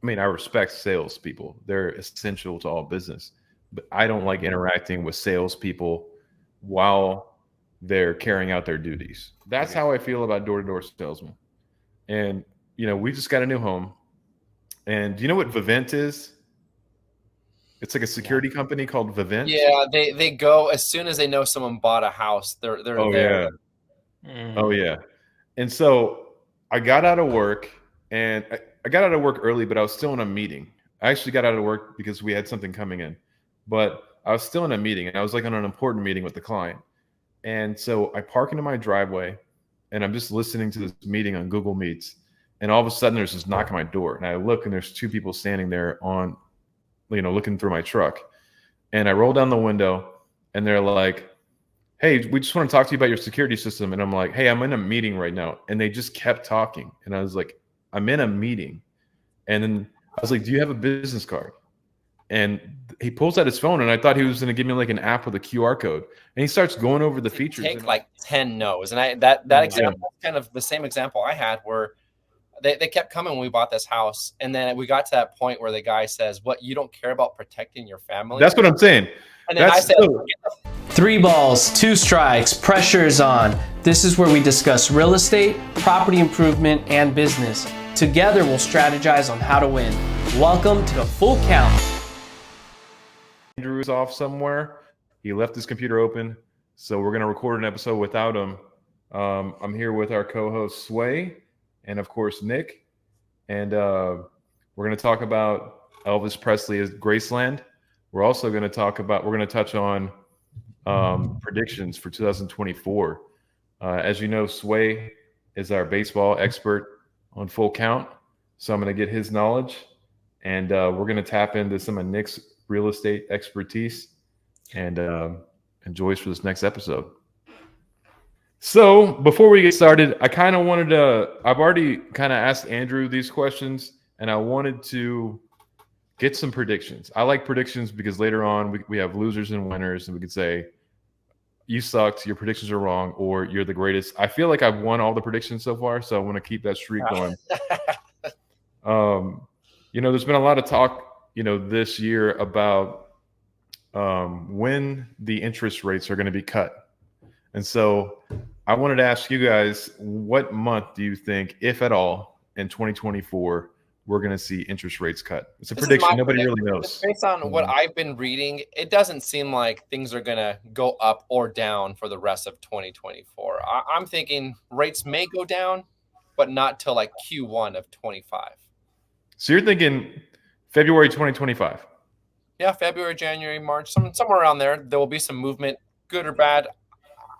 I mean, I respect salespeople. They're essential to all business, but I don't like interacting with salespeople while they're carrying out their duties. That's Okay. how I feel about door-to-door salesmen. And we just got a new home. And do you know what Vivint is? It's like a Yeah. security company called Vivint. Yeah, they go as soon as they know someone bought a house. They're Oh there. yeah. Oh Mm. yeah. And so I got out of work, and I got out of work early, but I was still in a meeting. I actually got out of work because we had something coming in, but I was still in a meeting, and I was like on an important meeting with the client. And so I park into my driveway, and I'm just listening to this meeting on Google Meets. And all of a sudden, there's this knock on my door, and I look, and there's two people standing there on, looking through my truck. And I roll down the window, and they're like, "Hey, we just want to talk to you about your security system." And I'm like, "Hey, I'm in a meeting right now." And they just kept talking. And I was like, "I'm in a meeting." And then I was like, "Do you have a business card?" And he pulls out his phone, and I thought he was going to give me like an app with a QR code. And he starts going over the features. Take And like 10 no's. And that yeah. example is kind of the same example I had where they kept coming when we bought this house. And then we got to that point where the guy says, "What, you don't care about protecting your family?" That's what I'm saying. And then I said, Three balls, two strikes, pressure is on. This is where we discuss real estate, property improvement, and business. Together, we'll strategize on how to win. Welcome to the Full Count. Andrew's off somewhere. He left his computer open, so we're going to record an episode without him. I'm here with our co-host Sway, and of course Nick, and we're going to talk about Elvis Presley as Graceland. We're also going to touch on predictions for 2024. As you know, Sway is our baseball expert on Full Count, so I'm going to get his knowledge, and we're going to tap into some of Nick's real estate expertise and Joyce for this next episode. So before we get started, I've already kind of asked Andrew these questions, and I wanted to get some predictions. I like predictions because later on we have losers and winners, and we could say, "You sucked, your predictions are wrong," or "You're the greatest." I feel like I've won all the predictions so far, so I want to keep that streak going. There's been a lot of talk, this year about when the interest rates are going to be cut. And so I wanted to ask you guys, what month do you think, if at all, in 2024, we're going to see interest rates cut? It's a prediction. Nobody really knows. Based on what I've been reading, it doesn't seem like things are going to go up or down for the rest of 2024. I'm thinking rates may go down, but not till like Q1 of 25. So you're thinking February 2025? Yeah, February, January, March, somewhere around there. There will be some movement, good or bad.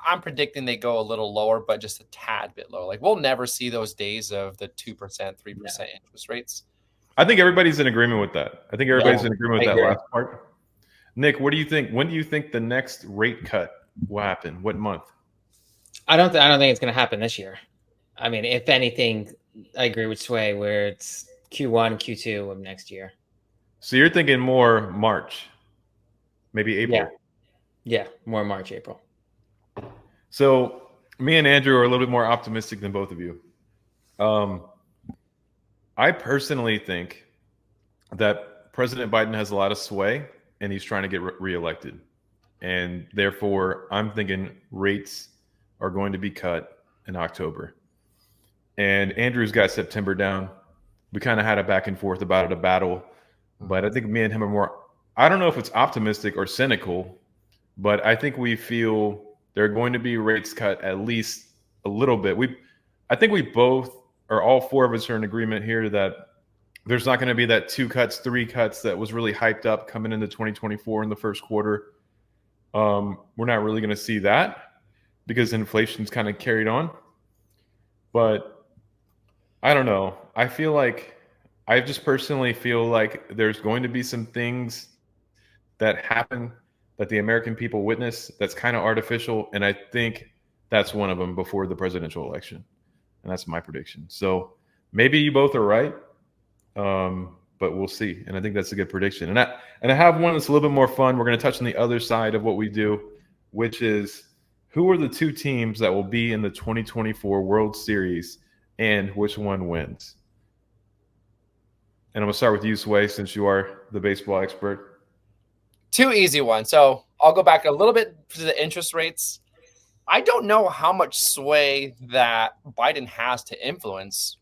I'm predicting they go a little lower, but just a tad bit lower. Like we'll never see those days of the 2%, 3% interest rates. I think everybody's in agreement with that. I think everybody's in agreement with that agree. last part. Nick, what do you think? When do you think the next rate cut will happen? What month? I don't think it's going to happen this year. I mean, if anything, I agree with Sway where it's Q1, Q2 of next year. So you're thinking more March, maybe April. Yeah, more March, April. So me and Andrew are a little bit more optimistic than both of you. I personally think that President Biden has a lot of sway, and he's trying to get reelected. And therefore, I'm thinking rates are going to be cut in October. And Andrew's got September down. We kind of had a back and forth about it, a battle. But I think me and him are more, I don't know if it's optimistic or cynical, but I think we feel there are going to be rates cut at least a little bit. I think we both, or all four of us, are in agreement here that there's not going to be that 2 cuts, 3 cuts that was really hyped up coming into 2024 in the first quarter. We're not really going to see that because inflation's kind of carried on. But I don't know. I just personally feel like there's going to be some things that happen that the American people witness that's kind of artificial. And I think that's one of them before the presidential election. And that's my prediction. So maybe you both are right, but we'll see. And I think that's a good prediction. And I have one that's a little bit more fun. We're going to touch on the other side of what we do, which is who are the 2 teams that will be in the 2024 World Series and which one wins? And I'm gonna start with you, Sway, since you are the baseball expert. Two easy ones. So I'll go back a little bit to the interest rates. I don't know how much sway that Biden has to influence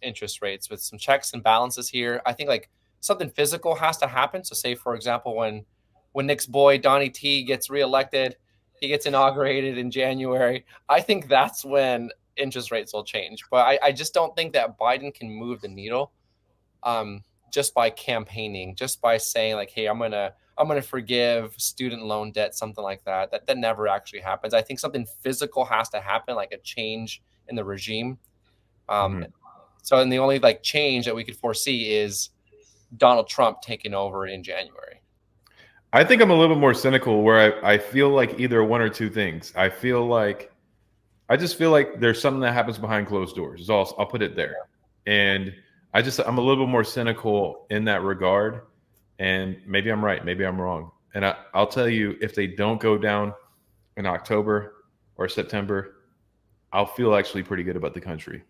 interest rates with some checks and balances here. I think like something physical has to happen. So say, for example, when Nick's boy, Donnie T, gets reelected, he gets inaugurated in January. I think that's when interest rates will change. But I just don't think that Biden can move the needle just by campaigning, just by saying like, hey, I'm gonna forgive student loan debt, something like that. That never actually happens. I think something physical has to happen, like a change in the regime. So, and the only like change that we could foresee is Donald Trump taking over in January. I think I'm a little bit more cynical, where I feel like either one or two things. I just feel like there's something that happens behind closed doors. I'll put it there, and I'm a little bit more cynical in that regard. And maybe I'm right, maybe I'm wrong. And I'll tell you, if they don't go down in October or September, I'll feel actually pretty good about the country.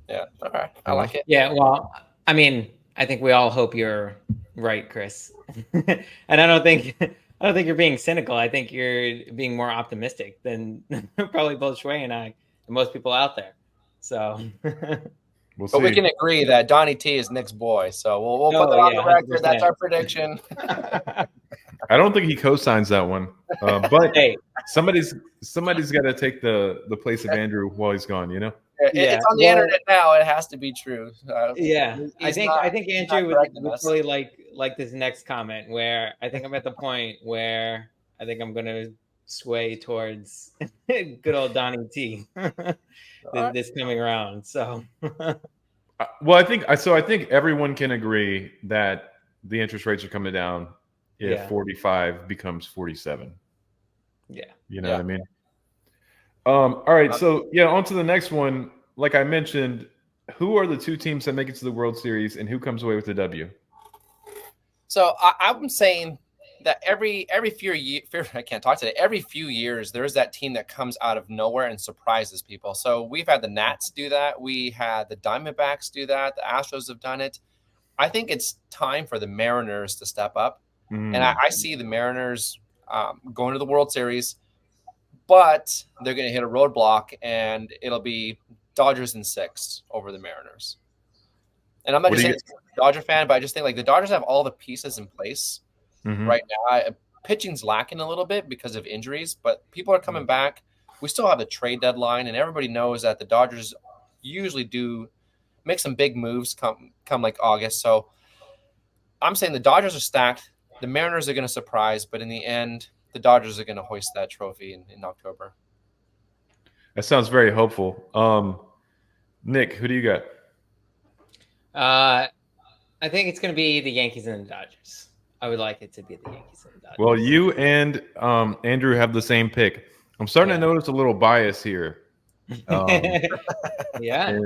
Yeah, all right, I like it. Yeah, well, I mean, I think we all hope you're right, Chris. And I don't think you're being cynical. I think you're being more optimistic than probably both Shui and I and most people out there. So We'll But see. we can agree that Donnie T is Nick's boy. So we'll put that on the record. 100%. That's our prediction. I don't think he co-signs that one, but hey, somebody's got to take the place of Andrew while he's gone. You know. It's on the internet now. It has to be true. I think Andrew would really like this next comment, where I think I'm at the point where I think I'm going to sway towards good old Donnie T this coming around. So, well, I think everyone can agree that the interest rates are coming down if 45 becomes 47. Yeah, you know what I mean. All right, so on to the next one. Like I mentioned, who are the two teams that make it to the World Series, and who comes away with the W? So I'm saying that every few years, I can't talk today. Every few years, there's that team that comes out of nowhere and surprises people. So we've had the Nats do that. We had the Diamondbacks do that. The Astros have done it. I think it's time for the Mariners to step up, and I see the Mariners going to the World Series, but they're going to hit a roadblock, and it'll be Dodgers in 6 over the Mariners. And I'm not just saying I'm a Dodger fan, but I just think like the Dodgers have all the pieces in place right now. Pitching's lacking a little bit because of injuries, but people are coming back. We still have the trade deadline, and everybody knows that the Dodgers usually do make some big moves come like August. So I'm saying the Dodgers are stacked. The Mariners are going to surprise, but in the end, the Dodgers are going to hoist that trophy in October. That sounds very hopeful. Nick, who do you got? I think it's going to be the Yankees and the Dodgers. I would like it to be the Yankees and the Dodgers. Well, you and Andrew have the same pick. I'm starting to notice a little bias here. Yeah.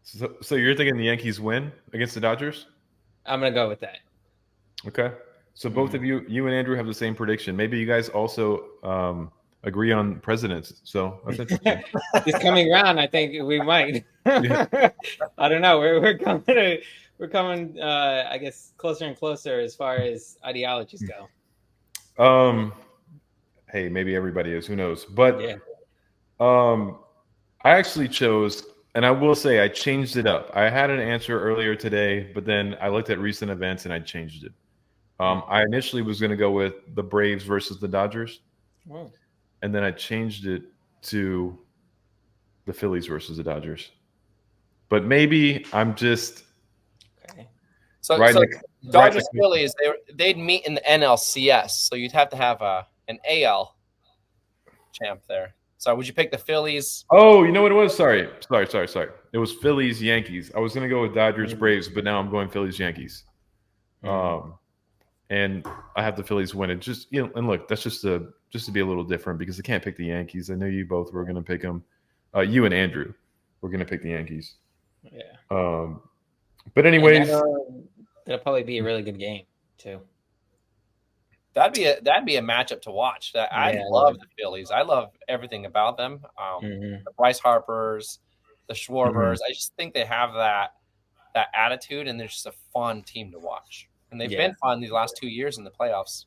So you're thinking the Yankees win against the Dodgers? I'm going to go with that. Okay. So both of you and Andrew have the same prediction. Maybe you guys also agree on presidents. So that's interesting. This coming round, I think we might. I don't know. We're coming. I guess closer and closer as far as ideologies go. Hey, maybe everybody is. Who knows? But I actually chose, and I will say I changed it up. I had an answer earlier today, but then I looked at recent events and I changed it. I initially was going to go with the Braves versus the Dodgers. Whoa. And then I changed it to the Phillies versus the Dodgers. But maybe I'm just so Dodgers Phillies, they'd meet in the NLCS, so you'd have to have an AL champ there. So would you pick the Phillies? Oh, you know what it was? Sorry. It was Phillies Yankees. I was going to go with Dodgers Braves, but now I'm going Phillies Yankees. And I have the Phillies win it. Just and look, that's just to be a little different because I can't pick the Yankees. I know you both were going to pick them. You and Andrew were going to pick the Yankees. Yeah. But anyways, that'll probably be a really good game too. That'd be a matchup to watch. I love the Phillies. I love everything about them. The Bryce Harpers, the Schwarbers. I just think they have that attitude, and they're just a fun team to watch. And they've been fun these last 2 years in the playoffs.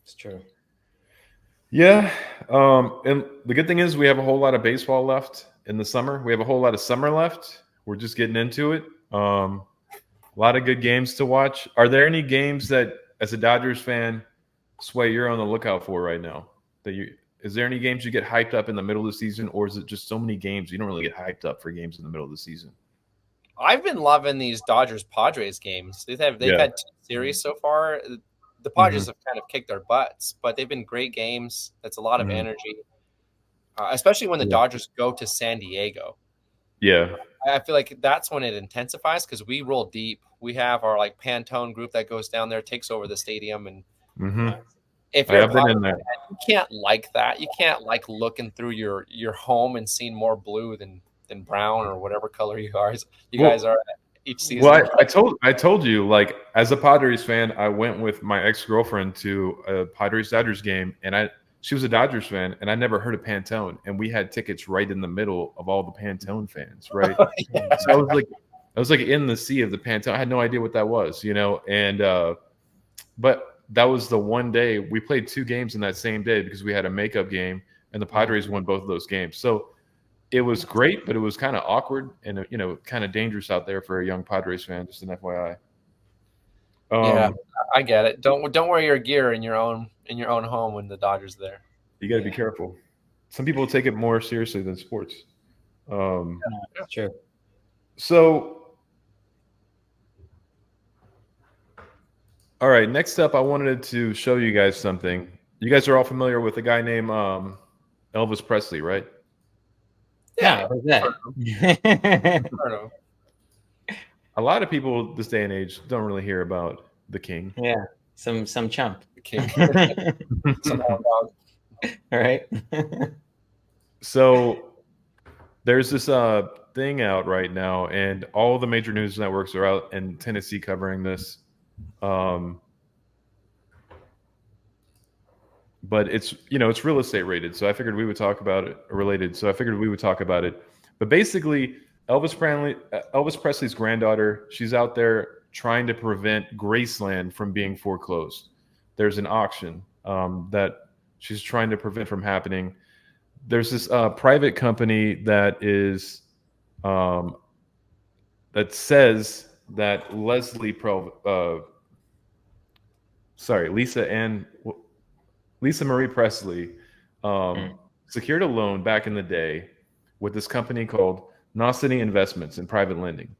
It's true. Yeah. And the good thing is we have a whole lot of baseball left in the summer. We have a whole lot of summer left. We're just getting into it. A lot of good games to watch. Are there any games that, as a Dodgers fan, Sway, you're on the lookout for right now? Is there any games you get hyped up in the middle of the season, or is it just so many games you don't really get hyped up for games in the middle of the season? I've been loving these Dodgers-Padres games. They've had 2 series so far. The Padres have kind of kicked their butts, but they've been great games. That's a lot of energy, especially when the Dodgers go to San Diego. Yeah. I feel like that's when it intensifies because we roll deep. We have our like Pantone group that goes down there, takes over the stadium, and if you're been in there, you can't like that. You can't like looking through your home and seeing more blue than brown or whatever color you guys are each season. Well, I told you, like, as a Padres fan, I went with my ex-girlfriend to a Padres-Dodgers game, and she was a Dodgers fan, and I never heard of Pantone, and we had tickets right in the middle of all the Pantone fans, right? So I was like in the sea of the Pantone. I had no idea what that was, and but that was the one day we played 2 games in that same day because we had a makeup game, and the Padres won both of those games. So it was great, but it was kind of awkward and kind of dangerous out there for a young Padres fan. Just an FYI. Yeah, I get it. Don't wear your gear in your own home when the Dodgers are there. You got to be careful. Some people take it more seriously than sports. That's true. So, all right. Next up, I wanted to show you guys something. You guys are all familiar with a guy named Elvis Presley, right? Yeah, who's that? A lot of people this day and age don't really hear about the king. Yeah, some chump. The king. Some hot dog. All right. So there's this thing out right now, and all the major news networks are out in Tennessee covering this. But it's it's real estate rated, so I figured we would talk about it. So I figured we would talk about it. But basically, Elvis Presley's granddaughter, she's out there trying to prevent Graceland from being foreclosed. There's an auction that she's trying to prevent from happening. There's this private company that is that says that Lisa Marie Presley secured a loan back in the day with this company called Noscity Investments in private lending.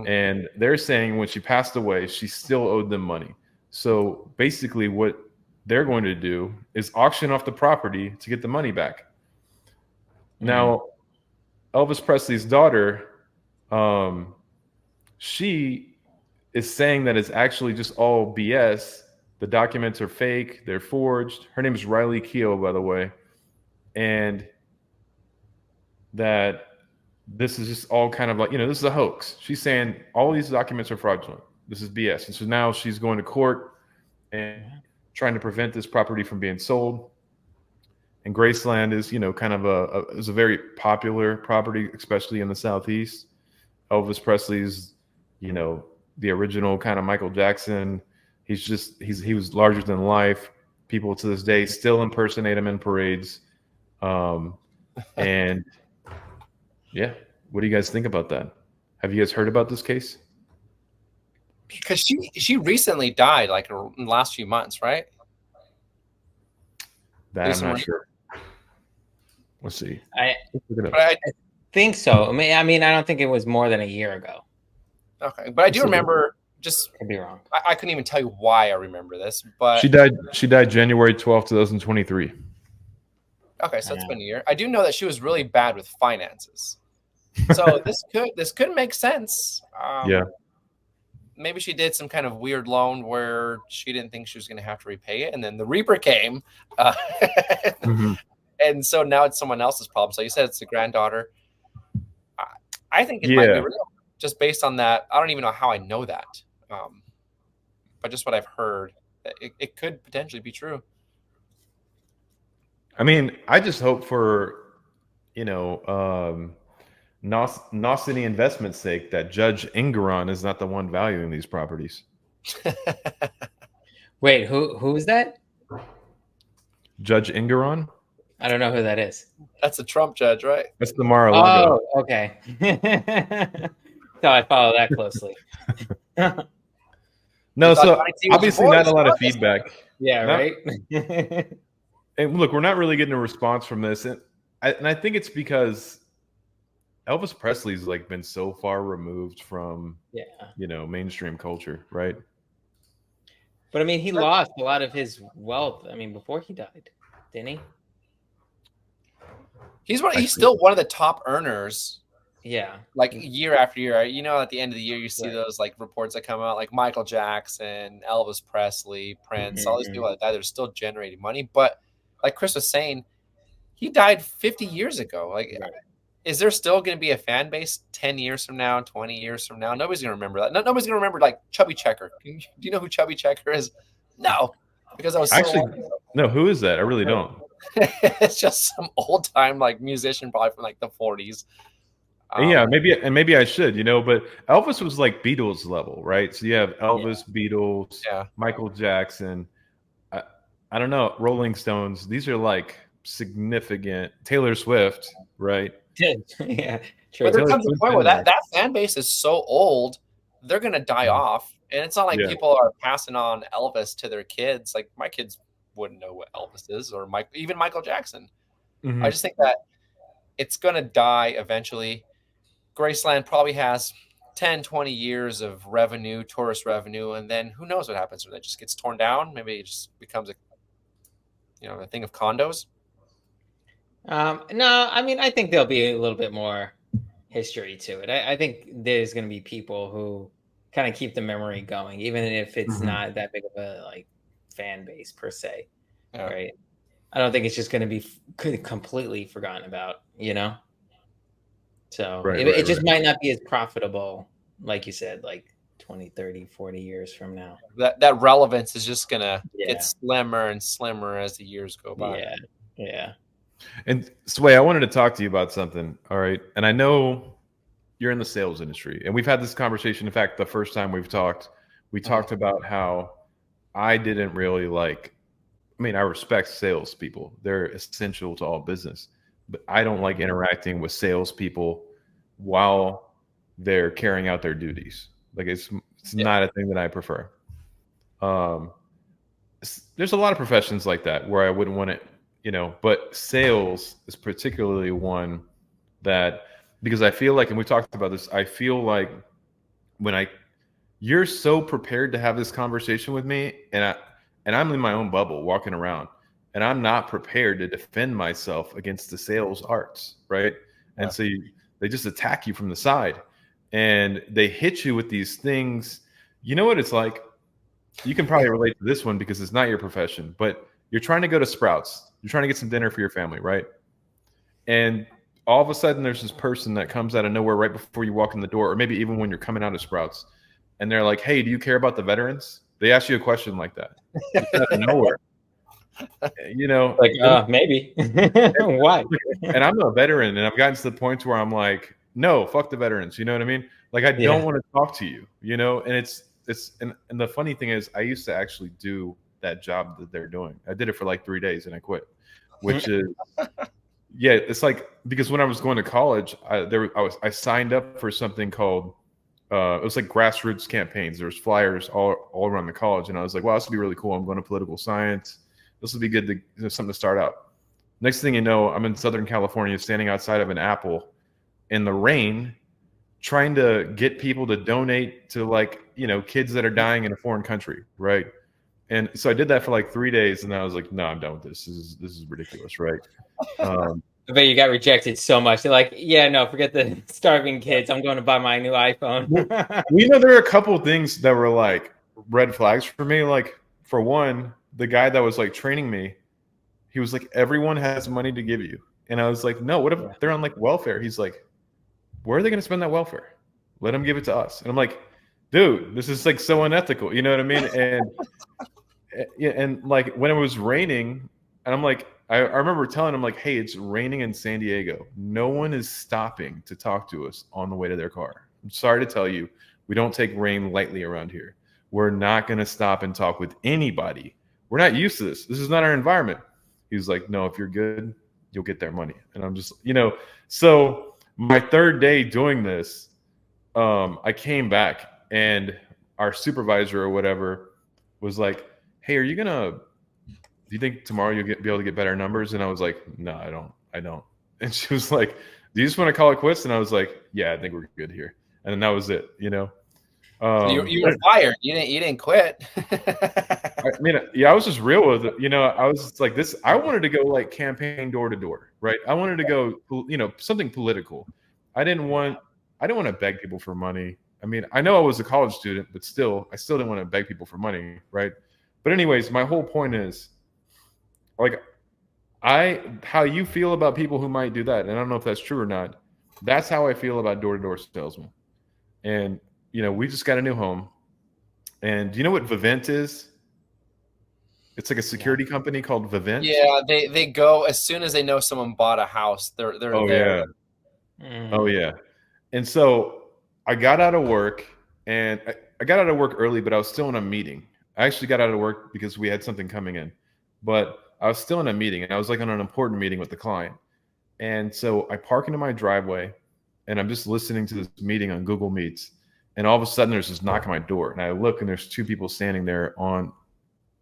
And they're saying when she passed away, she still owed them money. So basically what they're going to do is auction off the property to get the money back. Now, Elvis Presley's daughter, she is saying that it's actually just all BS. The documents are fake. They're forged. Her name is Riley Keough, by the way. And that this is just all kind of like, this is a hoax. She's saying all these documents are fraudulent. This is BS. And so now she's going to court and trying to prevent this property from being sold. And Graceland is, kind of is a very popular property, especially in the Southeast. Elvis Presley's, the original kind of Michael Jackson. He was larger than life. People to this day still impersonate him in parades. And yeah, what do you guys think about that? Have you guys heard about this case? Because she recently died, like in the last few months, right? That I'm not sure. Let's see. I think so. I mean, I don't think it was more than a year ago. Okay, but I do remember. Just could be wrong. I couldn't even tell you why I remember this, but she died January 12th, 2023. Okay, so it's been a year. I do know that she was really bad with finances. So this could make sense. Yeah. Maybe she did some kind of weird loan where she didn't think she was going to have to repay it, and then the Reaper came, and so now it's someone else's problem. So you said it's the granddaughter. I think it might be real, just based on that. I don't even know how I know that, but just what I've heard, it could potentially be true. I mean, I just hope for, City investment's sake that Judge Ingeron is not the one valuing these properties. Wait, who is that? Judge Ingeron? I don't know who that is. That's a Trump judge, right? That's the Mar-a-Lago. Oh, okay. So I follow that closely. No, so obviously not a lot of feedback. Yeah, right. And look, we're not really getting a response from this, and I think it's because Elvis Presley's like been so far removed from mainstream culture, right? But I mean, he lost a lot of his wealth. I mean, before he died, didn't he? He's still one of the top earners. Yeah. Like year after year. You know, at the end of the year, you see those like reports that come out, like Michael Jackson, Elvis Presley, Prince, all these people that died, they're still generating money. But like Chris was saying, he died 50 years ago. Like, is there still going to be a fan base 10 years from now, 20 years from now? Nobody's going to remember that. Nobody's going to remember like Chubby Checker. Do you know who Chubby Checker is? No, because I was no. Who is that? I really don't. It's just some old time like musician, probably from like the 40s. Yeah, maybe I should, but Elvis was like Beatles level, right? So you have Elvis, Beatles, Michael Jackson. I don't know, Rolling Stones. These are like significant. Taylor Swift, right? Yeah, true. But there comes a point where that fan base is so old, they're gonna die off, and it's not like people are passing on Elvis to their kids. Like my kids wouldn't know what Elvis is, or even Michael Jackson. I just think that it's gonna die eventually. Graceland probably has 10, 20 years of revenue, tourist revenue, and then who knows what happens when it just gets torn down. Maybe it just becomes a thing of condos. No, I mean, I think there'll be a little bit more history to it. I think there's going to be people who kind of keep the memory going, even if it's not that big of a like fan base per se, right? I don't think it's just going to be completely forgotten about, So it just might not be as profitable, like you said, like 20, 30, 40 years from now. That relevance is just going to get slimmer and slimmer as the years go by. Yeah. And Sway, I wanted to talk to you about something. All right. And I know you're in the sales industry, and we've had this conversation. In fact, the first time we talked about how I didn't really I respect salespeople. They're essential to all business, but I don't like interacting with salespeople while they're carrying out their duties. Like it's not a thing that I prefer. There's a lot of professions like that where I wouldn't want it, but sales is particularly one that, because I feel like, and we talked about this, I feel like you're so prepared to have this conversation with me, and I'm in my own bubble walking around, and I'm not prepared to defend myself against the sales arts, right? And so they just attack you from the side, and they hit you with these things. You know what it's like? You can probably relate to this one because it's not your profession, but you're trying to go to Sprouts. You're trying to get some dinner for your family, right? And all of a sudden there's this person that comes out of nowhere right before you walk in the door, or maybe even when you're coming out of Sprouts, and they're like, "Hey, do you care about the veterans?" They ask you a question like that. Out of nowhere. Maybe. Why? And I'm a veteran, and I've gotten to the point where I'm like, no, fuck the veterans. You know what I mean? Like, I don't want to talk to you, and and the funny thing is, I used to actually do that job that they're doing. I did it for like 3 days and I quit, which is, it's like, because when I was going to college, I signed up for something called, it was like grassroots campaigns. There was flyers all around the college. And I was like, wow, this would be really cool. I'm going to political science. This would be good something to start out. Next thing you know, I'm in Southern California standing outside of an Apple in the rain, trying to get people to donate to kids that are dying in a foreign country. Right. And so I did that for like 3 days, and I was like, no, I'm done with this. This is ridiculous. Right. I bet you got rejected so much. They're like, yeah, no, forget the starving kids. I'm going to buy my new iPhone. There are a couple of things that were like red flags for me. Like, for one, the guy that was like training me, he was like, everyone has money to give you. And I was like, no, what if they're on like welfare? He's like, where are they going to spend that welfare? Let them give it to us. And I'm like, dude, this is like so unethical. You know what I mean? And like when it was raining, and I'm like, I remember telling them like, hey, it's raining in San Diego. No one is stopping to talk to us on the way to their car. I'm sorry to tell you, we don't take rain lightly around here. We're not going to stop and talk with anybody. We're not used to this. This is not our environment. He was like, no, if you're good, you'll get their money. And I'm just, so my third day doing this, I came back and our supervisor or whatever was like, hey, do you think tomorrow you'll be able to get better numbers? And I was like, no, I don't. And she was like, do you just want to call it quits? And I was like, yeah, I think we're good here. And then that was it, So you were fired. You didn't quit. I mean, yeah, I was just real with it. I was just like this. I wanted to go like campaign door to door, right? I wanted to go, something political. I didn't want to beg people for money. I mean, I know I was a college student, but I still didn't want to beg people for money, right? But anyways, my whole point is, like, how you feel about people who might do that, and I don't know if that's true or not. That's how I feel about door to door salesmen. And we just got a new home. And do you know what Vivint is? It's like a security company called Vivint. Yeah, they go as soon as they know someone bought a house. They're there. Yeah. Oh yeah. And so I got out of work, and I got out of work early, but I was still in a meeting. I actually got out of work because we had something coming in, but I was still in a meeting, and I was like on an important meeting with the client. And so I park into my driveway, and I'm just listening to this meeting on Google Meets. And all of a sudden there's this knock on my door, and I look, and there's two people standing there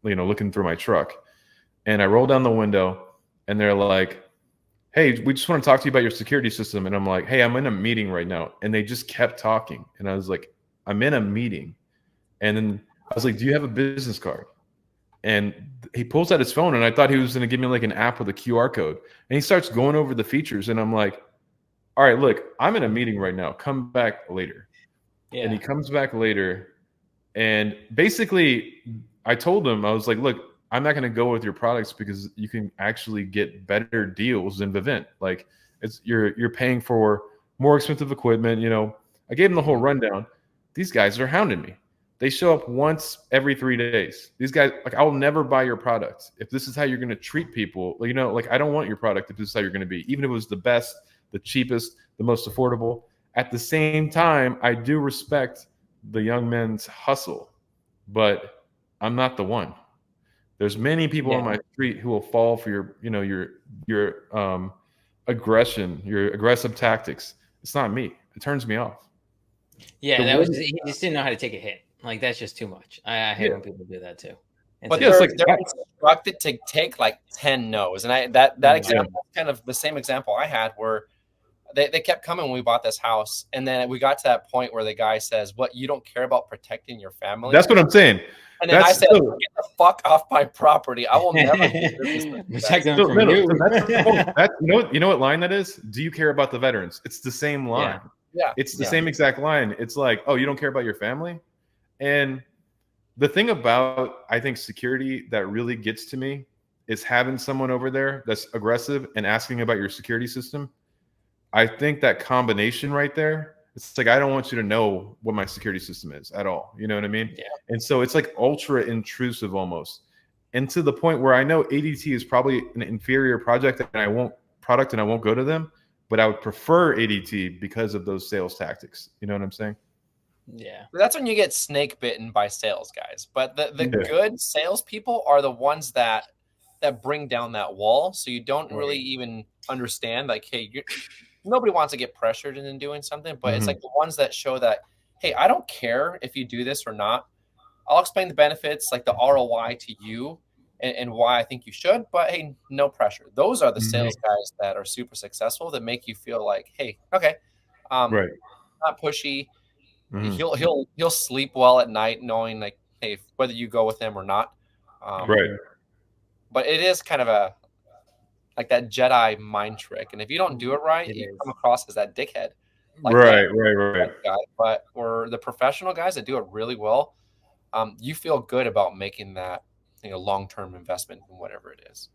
looking through my truck. And I roll down the window, and they're like, hey, we just want to talk to you about your security system. And I'm like, hey, I'm in a meeting right now. And they just kept talking. And I was like, I'm in a meeting. And then I was like, do you have a business card? And he pulls out his phone, and I thought he was going to give me like an app with a QR code. And he starts going over the features, and I'm like, all right, look, I'm in a meeting right now. Come back later. Yeah. And he comes back later, and basically I told him, I was like, look, I'm not going to go with your products because you can actually get better deals than Vivint. Like, you're paying for more expensive equipment. I gave him the whole rundown. These guys are hounding me. They show up once every 3 days. These guys, like, I'll never buy your product if this is how you're going to treat people. I don't want your product if this is how you're going to be, even if it was the best, the cheapest, the most affordable. At the same time, I do respect the young men's hustle, but I'm not the one. There's many people on my street who will fall for your aggression, your aggressive tactics. It's not me. It turns me off. Yeah, he just didn't know how to take a hit. Like, that's just too much. I hate when people do that too. But they're instructed to take like 10 no's, and that example is kind of the same example I had where they kept coming when we bought this house, and then we got to that point where the guy says, "What, you don't care about protecting your family?" That's what I'm saying. And then I said, "Get the fuck off my property! I will never protect them from you." You know what line that is? Do you care about the veterans? It's the same line. Yeah. It's the same exact line. It's like, oh, you don't care about your family? And the thing about, I think, security that really gets to me is having someone over there that's aggressive and asking about your security system. I think that combination right there, it's like, I don't want you to know what my security system is at all. You know what I mean? Yeah. And so it's like ultra intrusive almost. And to the point where I know ADT is probably an inferior project and I won't go to them, but I would prefer ADT because of those sales tactics. You know what I'm saying? Yeah. That's when you get snake bitten by sales guys. But the good salespeople are the ones that bring down that wall. So you don't really even understand, like, hey, nobody wants to get pressured into doing something, but it's like the ones that show that, hey, I don't care if you do this or not. I'll explain the benefits, like the ROI to you and why I think you should, but hey, no pressure. Those are the sales guys that are super successful, that make you feel like, hey, okay, not pushy. He'll sleep well at night knowing, like, hey, whether you go with him or not. But it is kind of like that Jedi mind trick. And if you don't do it right, you come across as that dickhead. Like right. Guy. But we're the professional guys that do it really well. You feel good about making that long-term investment in whatever it is.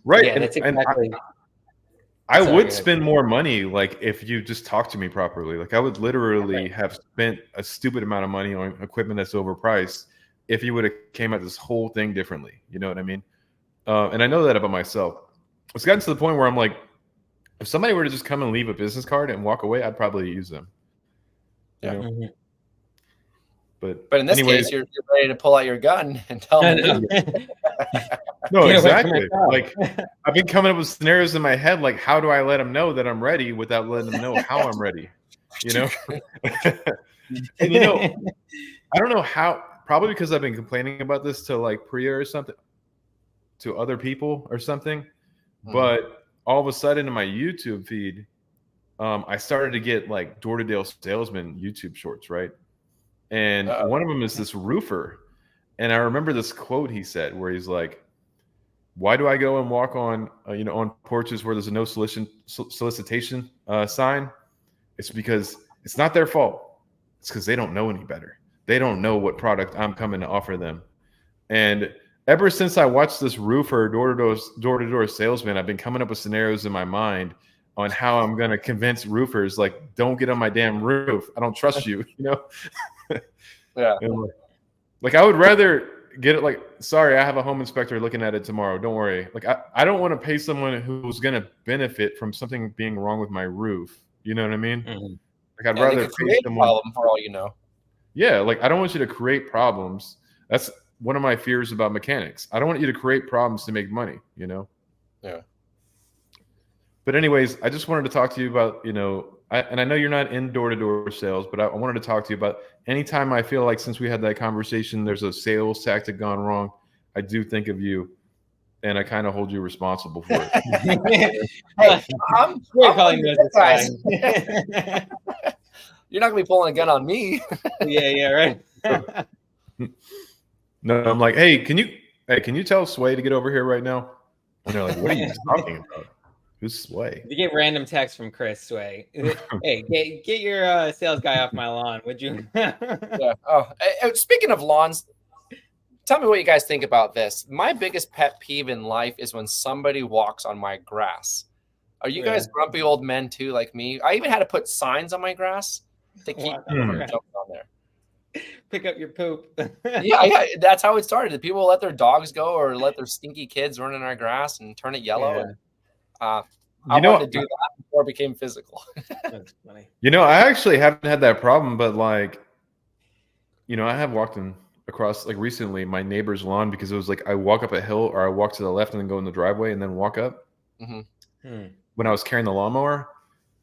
Right. Yeah, that's exactly. I would spend more money, like, if you just talk to me properly. Like, I would literally have spent a stupid amount of money on equipment that's overpriced if you would have came at this whole thing differently. You know what I mean? And I know that about myself. It's gotten to the point where I'm like, if somebody were to just come and leave a business card and walk away, I'd probably use them. You know? Mm-hmm. But in this case, you're ready to pull out your gun and tell them. No, exactly. Like I've been coming up with scenarios in my head, like how do I let them know that I'm ready without letting them know how I'm ready? You know? And you know, I don't know how. Probably because I've been complaining about this to like Priya or something, to other people or something. But all of a sudden in my YouTube feed, I started to get like door-to-door salesman YouTube shorts, right? And one of them is this roofer. And I remember this quote he said where he's like, why do I go and walk on, on porches where there's a no solicitation sign? It's because it's not their fault. It's because they don't know any better. They don't know what product I'm coming to offer them. And ever since I watched this roofer door-to-door salesman, I've been coming up with scenarios in my mind on how I'm going to convince roofers, like, don't get on my damn roof. I don't trust you, you know? Yeah. Like I would rather get it like, sorry, I have a home inspector looking at it tomorrow. Don't worry. Like I don't want to pay someone who's going to benefit from something being wrong with my roof. You know what I mean? Mm-hmm. Like I'd rather pay someone. Problem for all you know. Yeah, like I don't want you to create problems. That's one of my fears about mechanics. I don't want you to create problems to make money, you know? Yeah. But anyways, I just wanted to talk to you about, and I know you're not in door-to-door sales, but I wanted to talk to you about anytime I feel like since we had that conversation, there's a sales tactic gone wrong, I do think of you, and I kind of hold you responsible for it. Hey, I'm calling you this guys. You're not gonna be pulling a gun on me. Yeah, right. No, I'm like, hey, can you tell Sway to get over here right now? And they're like, what are you talking about? Who's Sway? You get random texts from Chris Sway. Hey, get your sales guy off my lawn, would you? Yeah. Oh, speaking of lawns, tell me what you guys think about this. My biggest pet peeve in life is when somebody walks on my grass. Are you guys grumpy old men too, like me? I even had to put signs on my grass to keep people from jumping on there. Pick up your poop. yeah, that's how it started. People let their dogs go or let their stinky kids run in our grass and turn it yellow. Yeah. And, I wanted to do that before it became physical. That's funny. I actually haven't had that problem, but like, I have walked across like recently my neighbor's lawn because it was like I walk up a hill or I walk to the left and then go in the driveway and then walk up. Mm-hmm. When I was carrying the lawnmower,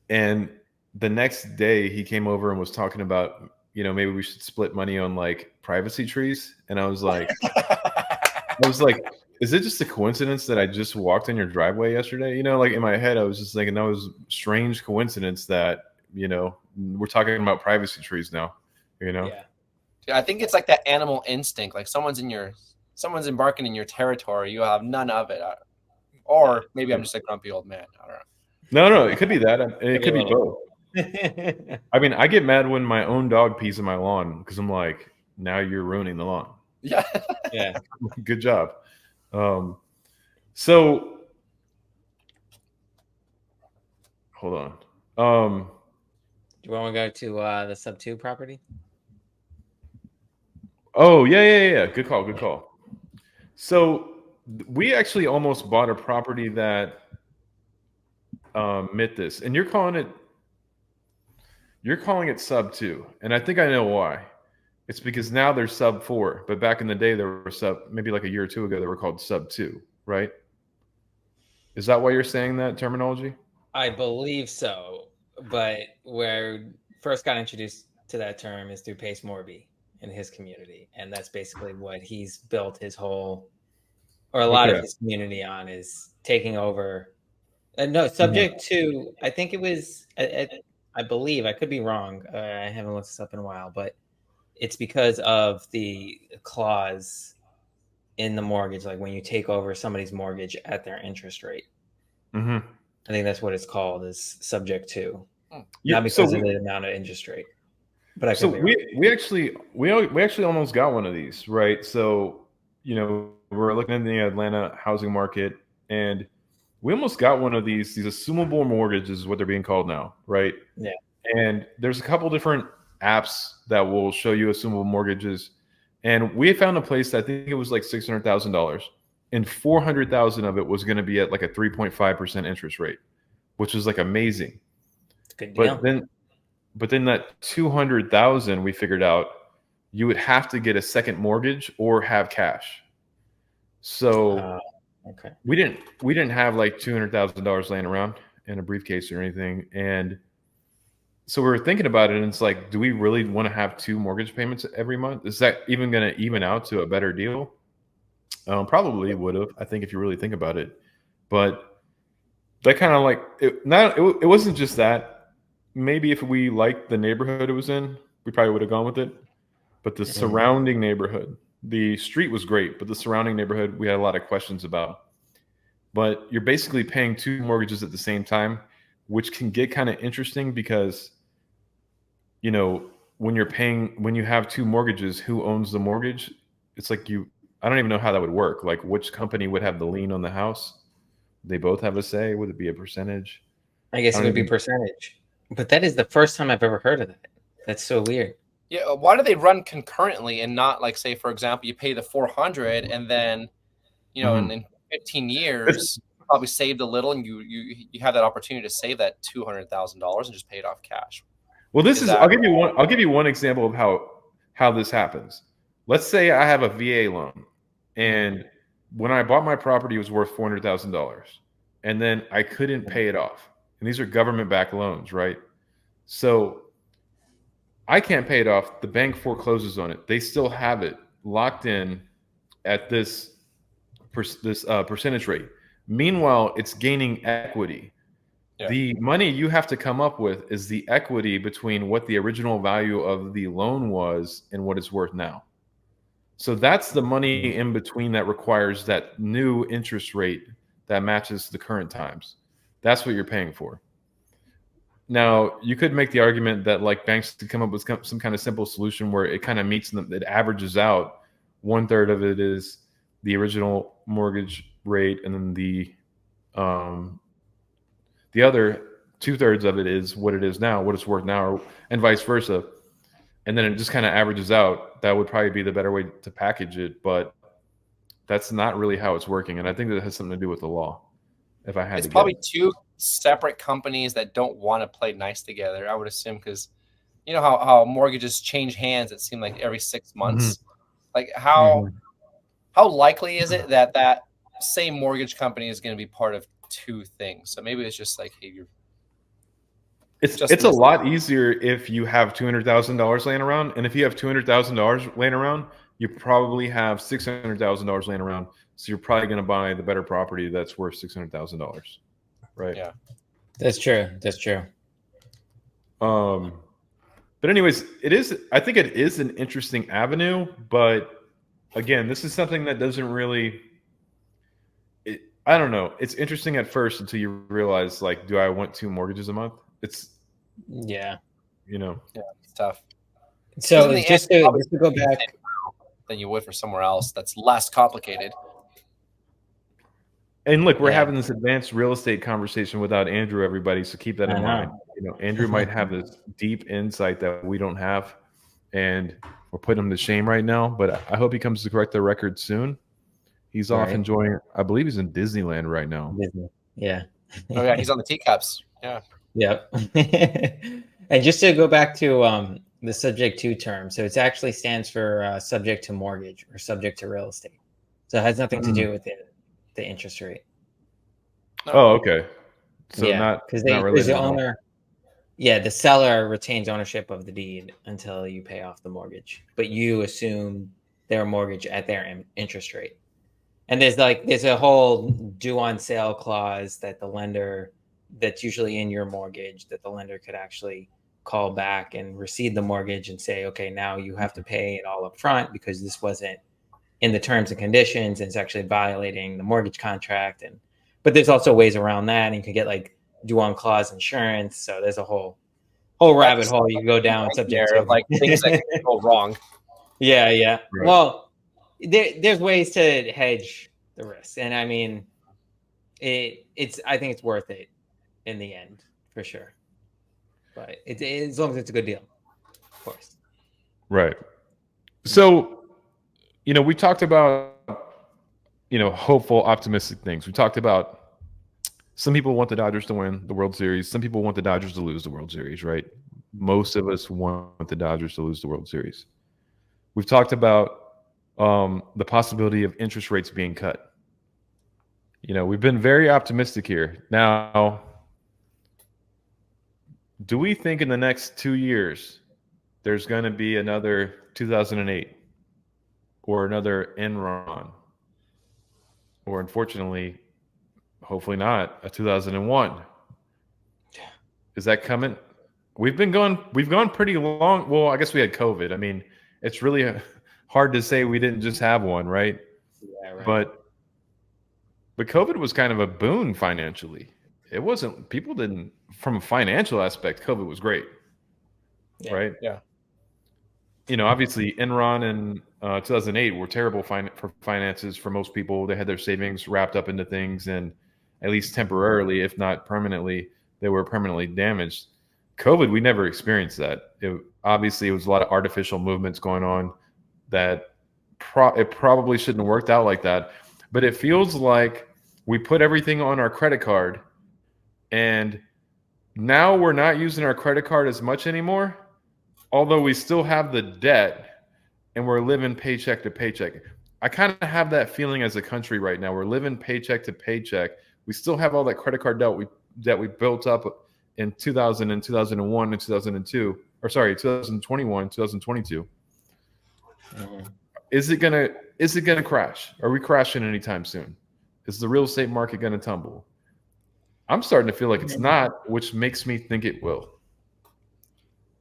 and the next day he came over and was talking about, maybe we should split money on like privacy trees. And I was like, is it just a coincidence that I just walked in your driveway yesterday? Like in my head, I was just thinking that was a strange coincidence that, we're talking about privacy trees now, Yeah. I think it's like that animal instinct. Like someone's embarking in your territory. You have none of it. Or maybe I'm just a grumpy old man. I don't know. No, it could be that. It could be both. I mean, I get mad when my own dog pees in my lawn because I'm like, now you're ruining the lawn. Yeah. Yeah. Good job. So hold on. Do you want to go to the sub 2 property? Oh, yeah. Good call. So we actually almost bought a property that met this, and you're calling it sub 2, and I think I know why. It's because now they're sub 4, but back in the day they were maybe like a year or two ago they were called sub 2, right? Is that why you're saying that terminology? I believe so, but where first got introduced to that term is through Pace Morby in his community, and that's basically what he's built his whole, or a lot of his community on, is taking over. No, subject to, I think it was, I believe, I could be wrong. I haven't looked this up in a while, but it's because of the clause in the mortgage, like when you take over somebody's mortgage at their interest rate. Mm-hmm. I think that's what it's called, is subject to. Yeah, not because of the amount of interest rate. But we actually almost got one of these, right? So, we're looking at the Atlanta housing market, and we almost got one of these assumable mortgages is what they're being called now, right? Yeah. And there's a couple different apps that will show you assumable mortgages. And we found a place that I think it was like $600,000. and 400,000 of it was going to be at like a 3.5% interest rate, which was like amazing. Good deal. But then that 200,000, we figured out you would have to get a second mortgage or have cash. So okay, we didn't have like $200,000 laying around in a briefcase or anything, and so we were thinking about it, and it's like, do we really want to have 2 mortgage payments every month? Is that even going to even out to a better deal? Probably would have, I think, if you really think about it. But that kind of like it wasn't just that. Maybe if we liked the neighborhood it was in, we probably would have gone with it. But the surrounding neighborhood, the street was great, but the surrounding neighborhood, we had a lot of questions about. But you're basically paying 2 mortgages at the same time, which can get kind of interesting because, you know, when you have 2 mortgages, who owns the mortgage? It's like I don't even know how that would work. Like, which company would have the lien on the house? They both have a say. Would it be a percentage? I guess it would be percentage. But that is the first time I've ever heard of that. That's so weird. Yeah, why do they run concurrently and not like, say, for example, you pay the 400 and then, you know, in 15 years you probably saved a little, and you have that opportunity to save that $200,000 and just pay it off cash. Well, I'll give you one example of how this happens. Let's say I have a VA loan, and when I bought my property, it was worth $400,000, and then I couldn't pay it off. And these are government-backed loans, right? So I can't pay it off. The bank forecloses on it. They still have it locked in at this percentage rate. Meanwhile, it's gaining equity. Yeah. The money you have to come up with is the equity between what the original value of the loan was and what it's worth now. So that's the money in between that requires that new interest rate that matches the current times. That's what you're paying for. Now, you could make the argument that like banks could come up with some kind of simple solution where it kind of meets them, it averages out. 1/3 of it is the original mortgage rate, and then the other 2/3 of it is what it is now, what it's worth now, and vice versa. And then it just kind of averages out. That would probably be the better way to package it, but that's not really how it's working. And I think that has something to do with the law. If I had it's to probably guess. 2 separate companies that don't want to play nice together, I would assume, because you know how mortgages change hands, it seemed like every 6 months. Like how likely is it that same mortgage company is going to be part of 2 things? So maybe it's just like, hey, it's a lot easier if you have $200,000 laying around, and if you have $200,000 laying around, you probably have $600,000 laying around. So you're probably going to buy the better property that's worth $600,000, right? Yeah, that's true. That's true. But anyways, I think it is an interesting avenue, but again, this is something that doesn't really. I don't know. It's interesting at first until you realize, like, do I want 2 mortgages a month? It's yeah, it's tough. So just to go back, than you would for somewhere else that's less complicated. And look, we're having this advanced real estate conversation without Andrew, everybody. So keep that in mind. Andrew might have this deep insight that we don't have, and we're putting him to shame right now. But I hope he comes to correct the record soon. He's off enjoying. I believe he's in Disneyland right now. Disney. Yeah. Oh yeah, he's on the teacups. Yeah. Yep. And just to go back to the subject to term, so it actually stands for subject to mortgage or subject to real estate. So it has nothing to do with the interest rate. Oh, okay. So because the owner, the seller retains ownership of the deed until you pay off the mortgage, but you assume their mortgage at their interest rate. And there's a whole due on sale clause that the lender, that's usually in your mortgage, that the lender could actually call back and rescind the mortgage and say, okay, now you have to pay it all up front because this wasn't in the terms and conditions, and it's actually violating the mortgage contract. But there's also ways around that, and you can get like due on clause insurance. So there's a whole rabbit hole you can go down subject to like things that can go wrong. Yeah. Right. Well, there's ways to hedge the risk, and I mean, I think it's worth it in the end for sure. But as long as it's a good deal, of course. Right. So, we talked about hopeful, optimistic things. We talked about some people want the Dodgers to win the World Series. Some people want the Dodgers to lose the World Series, right? Most of us want the Dodgers to lose the World Series. We've talked about the possibility of interest rates being cut. We've been very optimistic here. Now, do we think in the next 2 years there's going to be another 2008 or another Enron? Or unfortunately, hopefully not, a 2001. Is that coming? We've gone pretty long. Well, I guess we had COVID. I mean, it's really hard to say we didn't just have one, right? Yeah, right. But COVID was kind of a boon financially. It wasn't, people didn't, from a financial aspect, COVID was great, right? Yeah. Obviously Enron in 2008 were terrible for finances for most people. They had their savings wrapped up into things, and at least temporarily, if not permanently, they were permanently damaged. COVID, we never experienced that. Obviously, it was a lot of artificial movements going on that it probably shouldn't have worked out like that. But it feels like we put everything on our credit card, and now we're not using our credit card as much anymore, although we still have the debt and we're living paycheck to paycheck. I kind of have that feeling as a country right now. We're living paycheck to paycheck. We still have all that credit card debt that we built up in 2000 and 2001 and 2002, or sorry, 2021, 2022. Mm-hmm. Is it gonna crash? Are we crashing anytime soon? Is the real estate market gonna tumble? I'm starting to feel like it's not, which makes me think it will.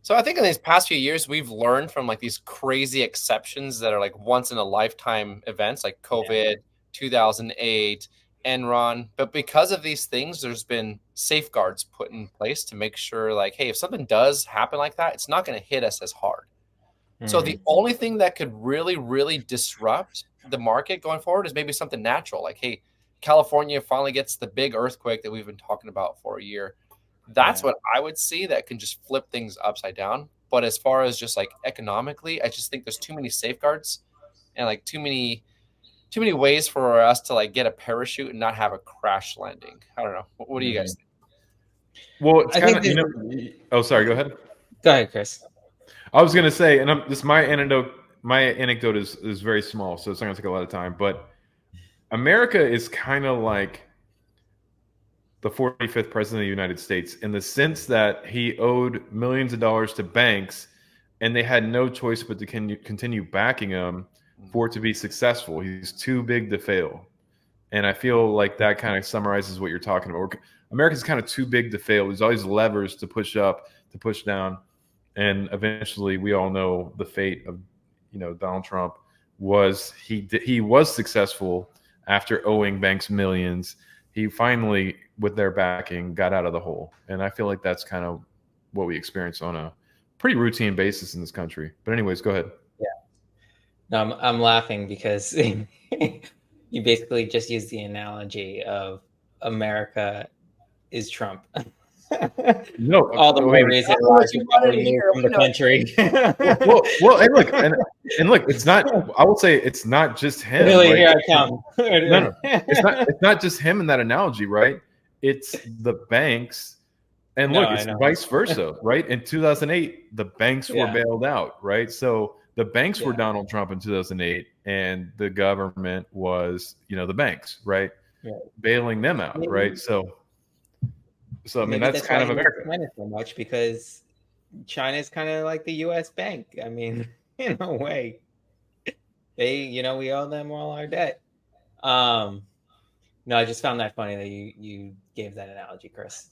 So I think in these past few years, we've learned from like these crazy exceptions that are like once in a lifetime events like COVID, 2008, Enron. But because of these things, there's been safeguards put in place to make sure like, hey, if something does happen like that, it's not going to hit us as hard. So the only thing that could really, really disrupt the market going forward is maybe something natural. Like, hey, California finally gets the big earthquake that we've been talking about for a year. That's what I would see that can just flip things upside down. But as far as just like economically, I just think there's too many safeguards and like too many ways for us to like get a parachute and not have a crash landing. I don't know. What do you guys think? Well, it's kind of, oh, sorry, go ahead. Go ahead, Chris. I was going to say, and my anecdote is very small, so it's not going to take a lot of time, but America is kind of like the 45th president of the United States in the sense that he owed millions of dollars to banks, and they had no choice but to continue backing him for it to be successful. He's too big to fail. And I feel like that kind of summarizes what you're talking about. America's kind of too big to fail. There's always levers to push up, to push down. And eventually we all know the fate of, Donald Trump was he was successful after owing banks millions. He finally, with their backing, got out of the hole. And I feel like that's kind of what we experience on a pretty routine basis in this country. But anyways, go ahead. Yeah. No, I'm laughing because you basically just used the analogy of America is Trump. No, all the more reason why you probably moved from the country. well, and look, it's not. I will say it's not just him. Really, right? here I come. No, it's not just him in that analogy, right? It's the banks, and look, it's vice versa, right? In 2008, the banks were bailed out, right? So the banks were Donald Trump in 2008, and the government was, the banks, right? Bailing them out, right? So I mean, that's kind of America. China so much because China is kind of like the U.S. bank. I mean, in a way, they, we owe them all our debt. No, I just found that funny that you gave that analogy, Chris.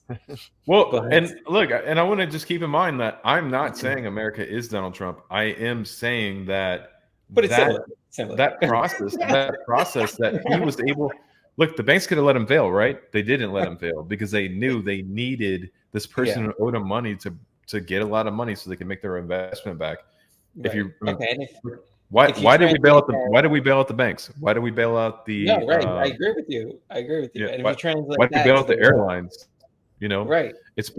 Well, and look, and I want to just keep in mind that I'm not saying America is Donald Trump. I am saying that, but it's similar. That process that he was able. Look, the banks could have let him fail, right? They didn't let him fail because they knew they needed this person who owed them money to get a lot of money so they can make their investment back. Right. Why did we bail out the banks? Why did we bail out the? No, right. I agree with you. Yeah, and why did we bail out the airlines? Right. It's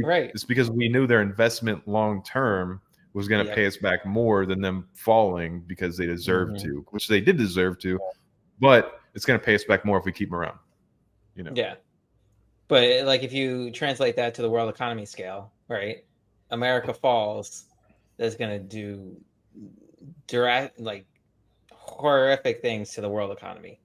because we knew their investment long term was going to pay us back more than them falling because they deserved to, which they did deserve to, but it's going to pay us back more if we keep them around. You know. Yeah. But like if you translate that to the world economy scale, right? America falls, that's going to do horrific things to the world economy.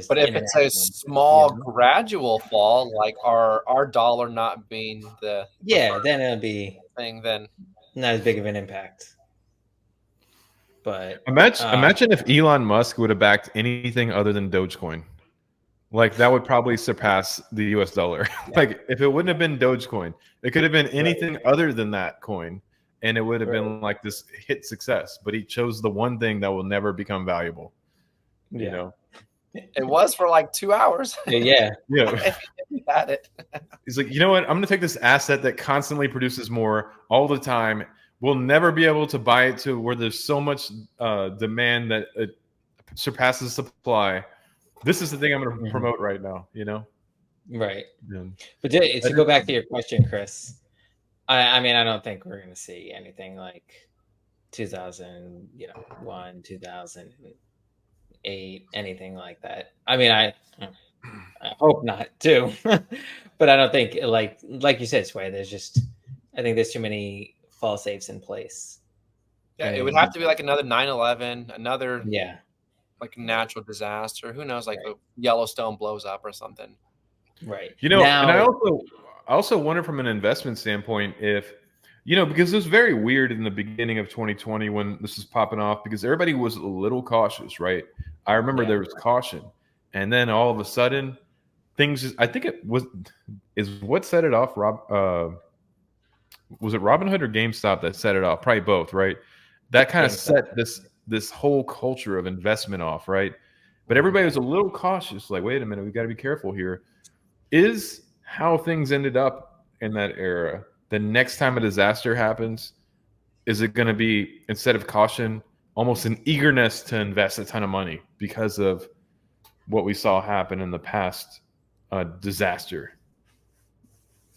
But if it's a small gradual fall, like our dollar not being the then it'll be thing, then not as big of an impact. But imagine if Elon Musk would have backed anything other than Dogecoin. Like that would probably surpass the US dollar. Like if it wouldn't have been Dogecoin, it could have been anything other than that coin, and it would have been like this hit success. But he chose the one thing that will never become valuable. You know, it was for like 2 hours. Yeah. He had it. He's like, you know what? I'm going to take this asset that constantly produces more all the time. We'll never be able to buy it to where there's so much demand that it surpasses supply. This is the thing I'm going to promote right now, you know? Right. Yeah. But to go back to your question, Chris, I mean, I don't think we're going to see anything like 2001, 2008, anything like that. I mean, I hope not too, but I don't think like you said, Sway, I think there's too many fall safes in place. Yeah, it would have to be like another 9/11, another like natural disaster. Who knows? Like Yellowstone blows up or something. Right. You know, and I also wonder from an investment standpoint if, you know, because it was very weird in the beginning of 2020 when this was popping off because everybody was a little cautious, right? I remember there was caution, and then all of a sudden, things. I think is what set it off. Was it Robinhood or GameStop that set it off? Probably both, right? That kind of set this whole culture of investment off, right? But everybody was a little cautious, like, wait a minute, we got to be careful here. Is how things ended up in that era. The next time a disaster happens, is it going to be, instead of caution, almost an eagerness to invest a ton of money because of what we saw happen in the past disaster?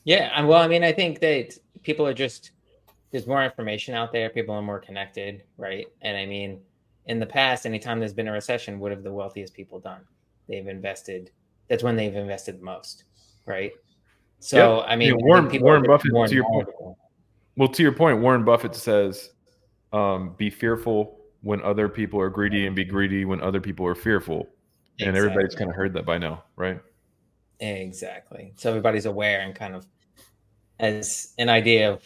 Yeah, well, I mean, I think that people are there's more information out there. People are more connected, right? And I mean, in the past, anytime there's been a recession, what have the wealthiest people done? They've invested. That's when they've invested the most, right? So, I mean, Warren Buffett, to your point. Well, to your point, Warren Buffett says, be fearful when other people are greedy and be greedy when other people are fearful. Exactly. And everybody's kind of heard that by now, right? Exactly. So everybody's aware and kind of has an idea of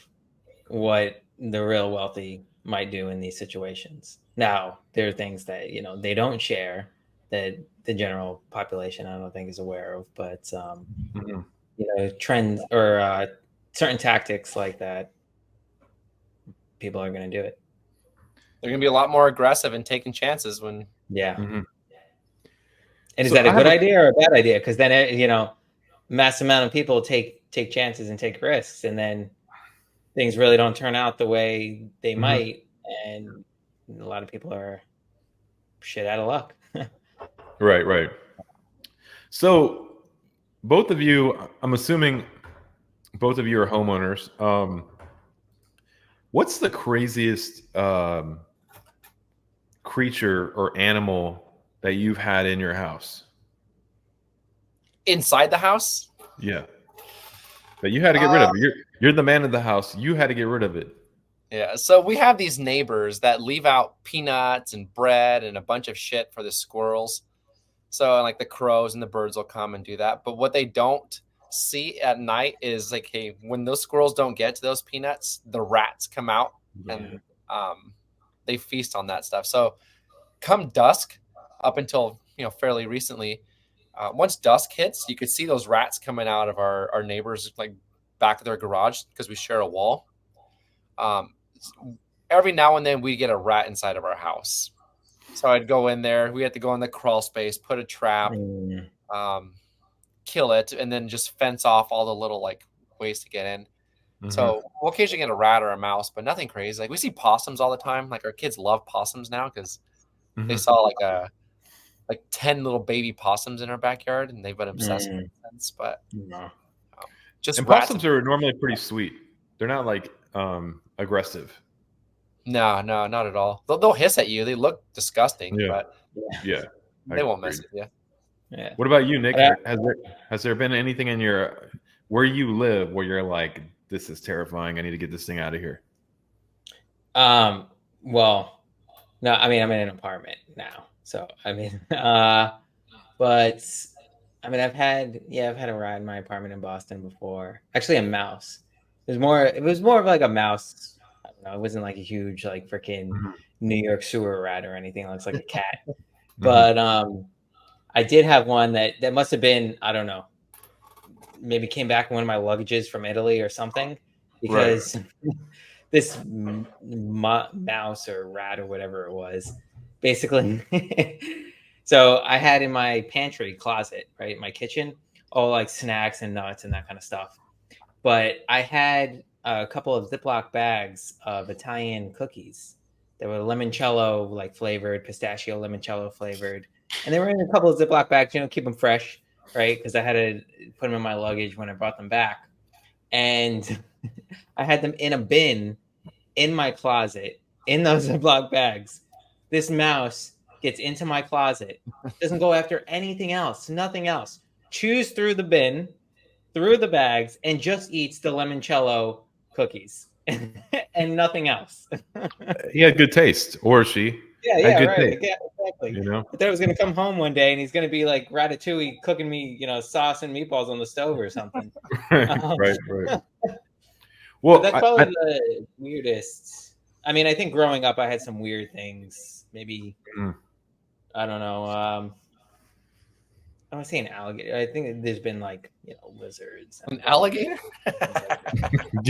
what the real wealthy might do in these situations. Now, there are things that, you know, they don't share that the general population, I don't think, is aware of, but, you know, trends or certain tactics like that, people are going to do it. They're going to be a lot more aggressive and taking chances when. Yeah. Mm-hmm. And is that a good idea or a bad idea? Because then, you know, mass amount of people take chances and take risks, and then things really don't turn out the way they might, and a lot of people are shit out of luck. Right. So both of you, I'm assuming both of you are homeowners. What's the craziest creature or animal that you've had in your house? Inside the house? Yeah. That you had to get rid of. You're the man of the house. You had to get rid of it. Yeah. So we have these neighbors that leave out peanuts and bread and a bunch of shit for the squirrels. So like the crows and the birds will come and do that. But what they don't see at night is like, hey, when those squirrels don't get to those peanuts, the rats come out and they feast on that stuff. So come dusk, up until, you know, fairly recently, once dusk hits, you could see those rats coming out of our neighbors, like back of their garage, because we share a wall. Every now and then we get a rat inside of our house. So I'd go in there. We had to go in the crawl space, put a trap, kill it, and then just fence off all the little like ways to get in. Mm-hmm. So we'll occasionally get a rat or a mouse, but nothing crazy. Like we see possums all the time. Like our kids love possums now because they saw like 10 little baby possums in our backyard, and they've been obsessed with it. But just and possums are normally pretty sweet. They're not like aggressive. No, not at all. They'll hiss at you. They look disgusting. Yeah. But yeah. They won't mess with you. Yeah. What about you, Nick? Has there been anything in your where you live where you're like, this is terrifying, I need to get this thing out of here? Well, no, I mean I'm in an apartment now, so I mean, but I mean I've had a rat in my apartment in Boston before. Actually, a mouse. It was more of like a mouse. I don't know. It wasn't like a huge like freaking New York sewer rat or anything. It looks like a cat. But I did have one that must have been, I don't know, maybe came back in one of my luggages from Italy or something, because this mouse or rat or whatever it was, basically. So I had in my pantry closet, right, my kitchen, all like snacks and nuts and that kind of stuff. But I had a couple of Ziploc bags of Italian cookies that were limoncello like flavored, pistachio limoncello flavored. And they were in a couple of Ziploc bags, keep them fresh, right? Because I had to put them in my luggage when I brought them back. And I had them in a bin in my closet, in those Ziploc bags. This mouse gets into my closet, doesn't go after anything else, nothing else. Chews through the bin, through the bags, and just eats the limoncello cookies and nothing else. He had good taste, or she. Yeah, right. Yeah, exactly. I thought he was going to come home one day and he's going to be like Ratatouille cooking me, sauce and meatballs on the stove or something. Right. Well, that's probably the weirdest. I mean, I think growing up, I had some weird things. Maybe, I don't know. I want to say an alligator. I think there's been like, lizards. An alligator?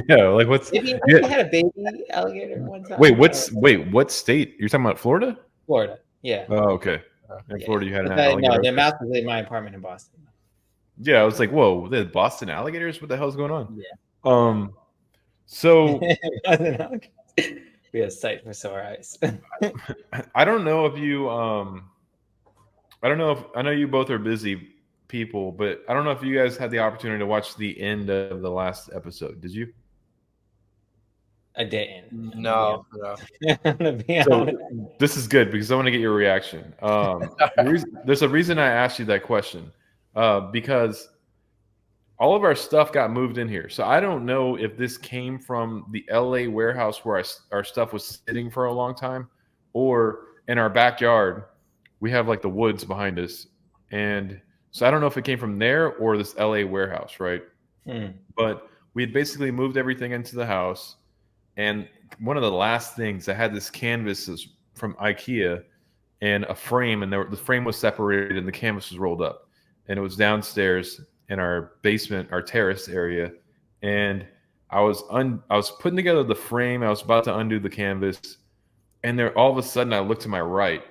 Yeah, like what's? Maybe I had a baby alligator one time. What state? You're talking about Florida? Florida, yeah. Oh, okay. In Florida, you had an alligator. No, the mouse was in my apartment in Boston. Yeah, I was like, whoa, the Boston alligators? What the hell's going on? Yeah. So be a sight for sore eyes. I don't know if you I know you both are busy people, but I don't know if you guys had the opportunity to watch the end of the last episode. Did you? I didn't. No. So this is good because I want to get your reaction. There's a reason I asked you that question, because all of our stuff got moved in here. So I don't know if this came from the LA warehouse where our stuff was sitting for a long time, or in our backyard. We have like the woods behind us. And so I don't know if it came from there or this LA warehouse, right? But we had basically moved everything into the house. And one of the last things, I had this canvas from IKEA and a frame, and the frame was separated and the canvas was rolled up. And it was downstairs in our basement, our terrace area. And I was putting together the frame. I was about to undo the canvas. And there, all of a sudden, I looked to my right.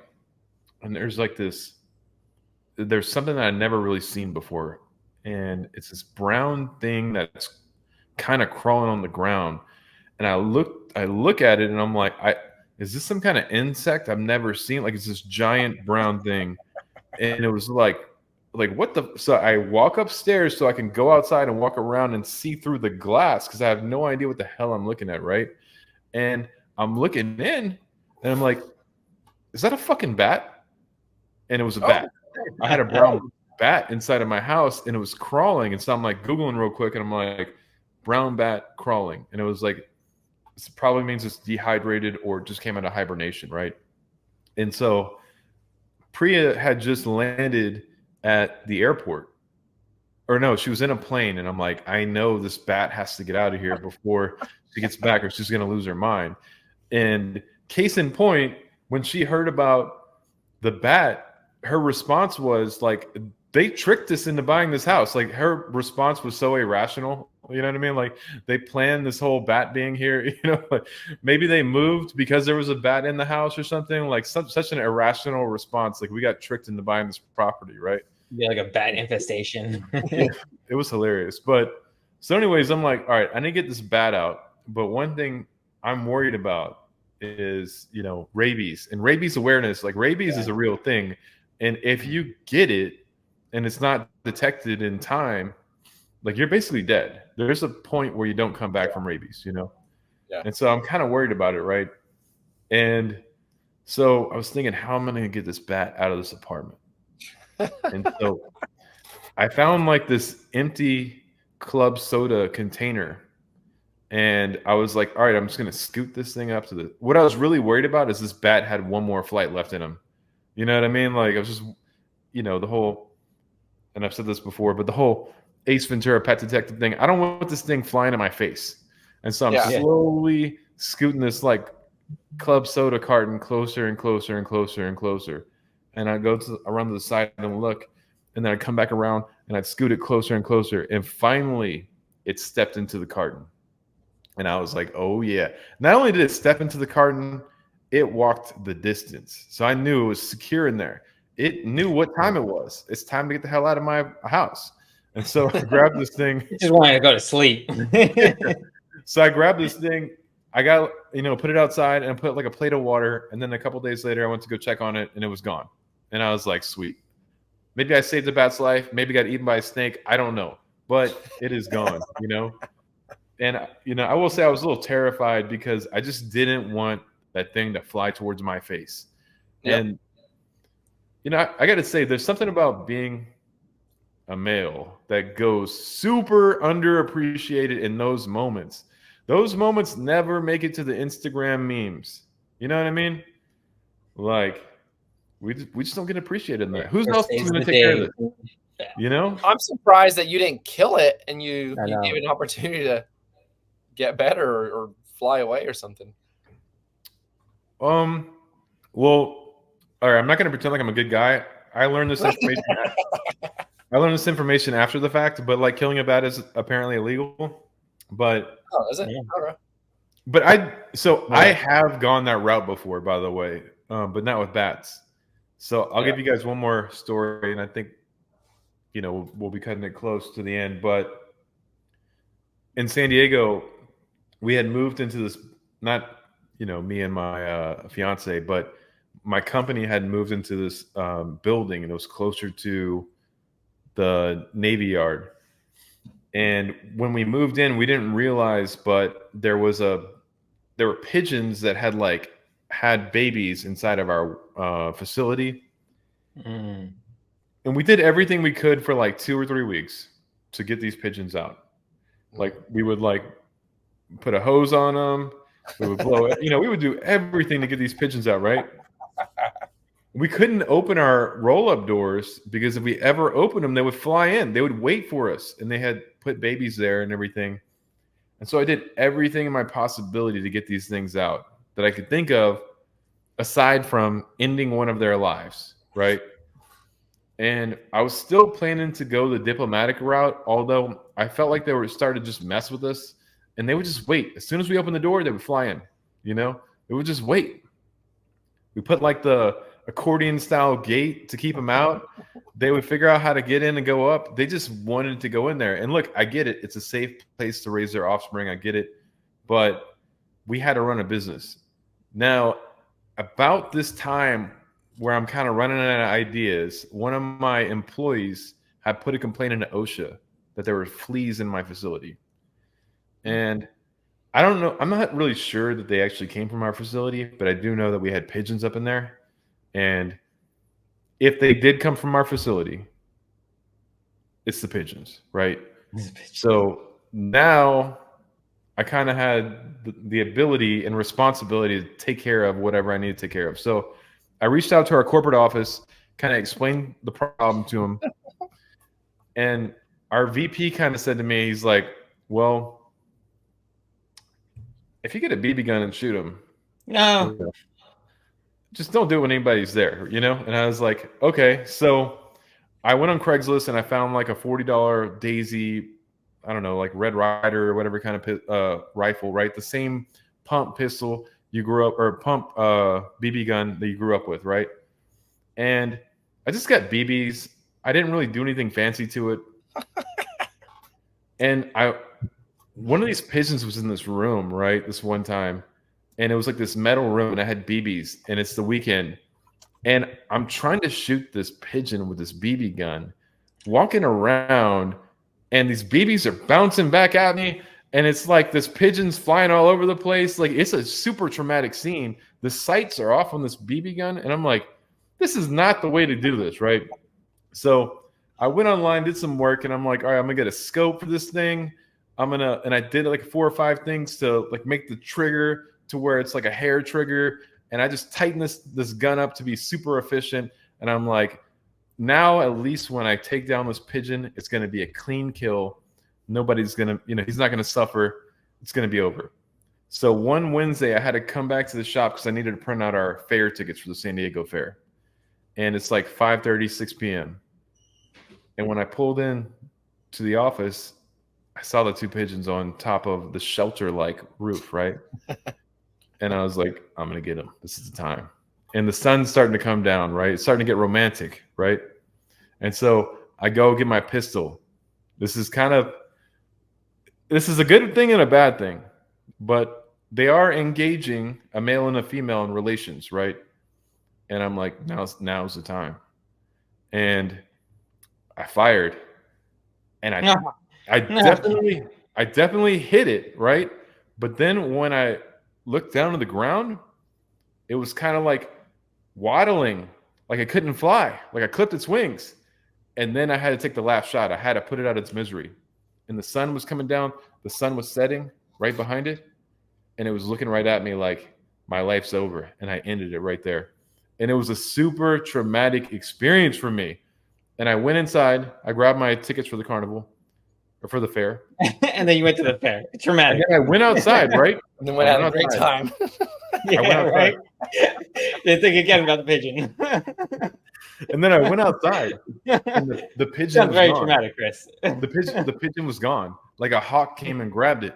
And there's something that I'd never really seen before. And it's this brown thing that's kind of crawling on the ground. And I look at it and I'm like, is this some kind of insect I've never seen? Like, it's this giant brown thing. And it was like what the? So I walk upstairs so I can go outside and walk around and see through the glass because I have no idea what the hell I'm looking at, right? And I'm looking in and I'm like, is that a fucking bat? And it was a bat. I had a brown bat inside of my house and it was crawling. And so I'm like Googling real quick and I'm like, brown bat crawling. And it was like, this probably means it's dehydrated or just came out of hibernation, right? And so Priya had just landed at the airport. Or no, she was in a plane. And I'm like, I know this bat has to get out of here before she gets back or she's going to lose her mind. And case in point, when she heard about the bat, her response was like, they tricked us into buying this house. Like, her response was so irrational. You know what I mean? Like, they planned this whole bat being here. Like maybe they moved because there was a bat in the house or something. Like such an irrational response. Like, we got tricked into buying this property, right? Yeah, like a bat infestation. It was hilarious. But so anyways, I'm like, all right, I need to get this bat out. But one thing I'm worried about is, rabies and rabies awareness. Like, rabies is a real thing. And if you get it and it's not detected in time, like, you're basically dead. There's a point where you don't come back from rabies, Yeah. And so I'm kind of worried about it, right? And so I was thinking, how am I going to get this bat out of this apartment? And so I found like this empty club soda container. And I was like, all right, I'm just going to scoot this thing up to the. What I was really worried about is this bat had one more flight left in him. You know what I mean? Like, I was just, the whole, and I've said this before, but the whole Ace Ventura Pet Detective thing, I don't want this thing flying in my face. And so I'm slowly scooting this like club soda carton closer and closer and closer and closer. And I go around to the side and look, and then I come back around and I'd scoot it closer and closer. And finally, it stepped into the carton. And I was like, oh, yeah. Not only did it step into the carton, it walked the distance. So I knew it was secure in there. It knew what time it was. It's time to get the hell out of my house. And so I grabbed this thing. You just wanted to go to sleep. So I grabbed this thing. I got, put it outside and put like a plate of water. And then a couple days later, I went to go check on it and it was gone. And I was like, sweet. Maybe I saved the bat's life. Maybe got eaten by a snake. I don't know. But it is gone, And, I will say I was a little terrified because I just didn't want that thing to fly towards my face. Yep. And, I got to say, there's something about being a male that goes super underappreciated in those moments. Those moments never make it to the Instagram memes. You know what I mean? Like, we just don't get appreciated in that. Who's else is going to take care of it? I'm surprised that you didn't kill it and you gave it an opportunity to get better or fly away or something. Well, all right. I'm not going to pretend like I'm a good guy. I learned this information. I learned this information after the fact, but like killing a bat is apparently illegal. But is it? Okay. But I have gone that route before, by the way, but not with bats. So I'll give you guys one more story, and I think we'll be cutting it close to the end. But in San Diego, we had moved into this, not, me and my fiance, but my company had moved into this building, and it was closer to the Navy Yard. And when we moved in, we didn't realize, but there were pigeons that had babies inside of our facility. And we did everything we could for like 2 or 3 weeks to get these pigeons out. Like, we would put a hose on them. We would blow it. We would do everything to get these pigeons out, right? We couldn't open our roll-up doors because if we ever opened them, they would fly in. They would wait for us, and they had put babies there and everything. And so I did everything in my possibility to get these things out that I could think of, aside from ending one of their lives, right? And I was still planning to go the diplomatic route, although I felt like they were starting to just mess with us. And they would just wait. As soon as we opened the door, they would fly in. They would just wait. We put like the accordion style gate to keep them out. They would figure out how to get in and go up. They just wanted to go in there. And look, I get it. It's a safe place to raise their offspring. I get it. But we had to run a business. Now, about this time where I'm kind of running out of ideas, one of my employees had put a complaint into OSHA that there were fleas in my facility. And I don't know. I'm not really sure that they actually came from our facility, but I do know that we had pigeons up in there. And if they did come from our facility, it's the pigeons, right? So now I kind of had the ability and responsibility to take care of whatever I need to take care of. So I reached out to our corporate office, kind of explained the problem to them. And our VP kind of said to me, he's like, well, if you get a BB gun and shoot them, no, just don't do it when anybody's there, And I was like, okay. So I went on Craigslist and I found like a $40 Daisy, I don't know, like Red Ryder or whatever kind of rifle, right? The same pump pistol you grew up, or pump BB gun that you grew up with, right? And I just got BBs. I didn't really do anything fancy to it. And one of these pigeons was in this room, right? This one time. And it was like this metal room and I had BBs and it's the weekend. And I'm trying to shoot this pigeon with this BB gun, walking around, and these BBs are bouncing back at me. And it's like this pigeon's flying all over the place. Like, it's a super traumatic scene. The sights are off on this BB gun. And I'm like, this is not the way to do this, right? So I went online, did some work, and I'm like, all right, I'm gonna get a scope for this thing. And I did like 4 or 5 things to like make the trigger to where it's like a hair trigger. And I just tightened this gun up to be super efficient. And I'm like, now at least when I take down this pigeon, it's gonna be a clean kill. Nobody's gonna, he's not gonna suffer. It's gonna be over. So one Wednesday, I had to come back to the shop because I needed to print out our fair tickets for the San Diego Fair. And it's like 5:30, 6 p.m. And when I pulled in to the office, I saw the 2 pigeons on top of the shelter-like roof, right? And I was like, I'm going to get them. This is the time. And the sun's starting to come down, right? It's starting to get romantic, right? And so I go get my pistol. This is a good thing and a bad thing, but they are engaging a male and a female in relations, right? And I'm like, now's the time. And I fired, and I definitely hit it, right? But then when I looked down to the ground, it was kind of like waddling, like it couldn't fly, like I clipped its wings. And then I had to take the last shot. I had to put it out of its misery. And the sun was coming down. The sun was setting right behind it. And it was looking right at me like my life's over. And I ended it right there. And it was a super traumatic experience for me. And I went inside. I grabbed my tickets for the carnival or for the fair. And then you went to the fair. Traumatic. And then I went outside, right? And then went out a great time. Yeah, right. Didn't think again about the pigeon. And then I went outside. And the pigeon Sounds was very gone. traumatic, Chris. The pigeon was gone. Like a hawk came and grabbed it.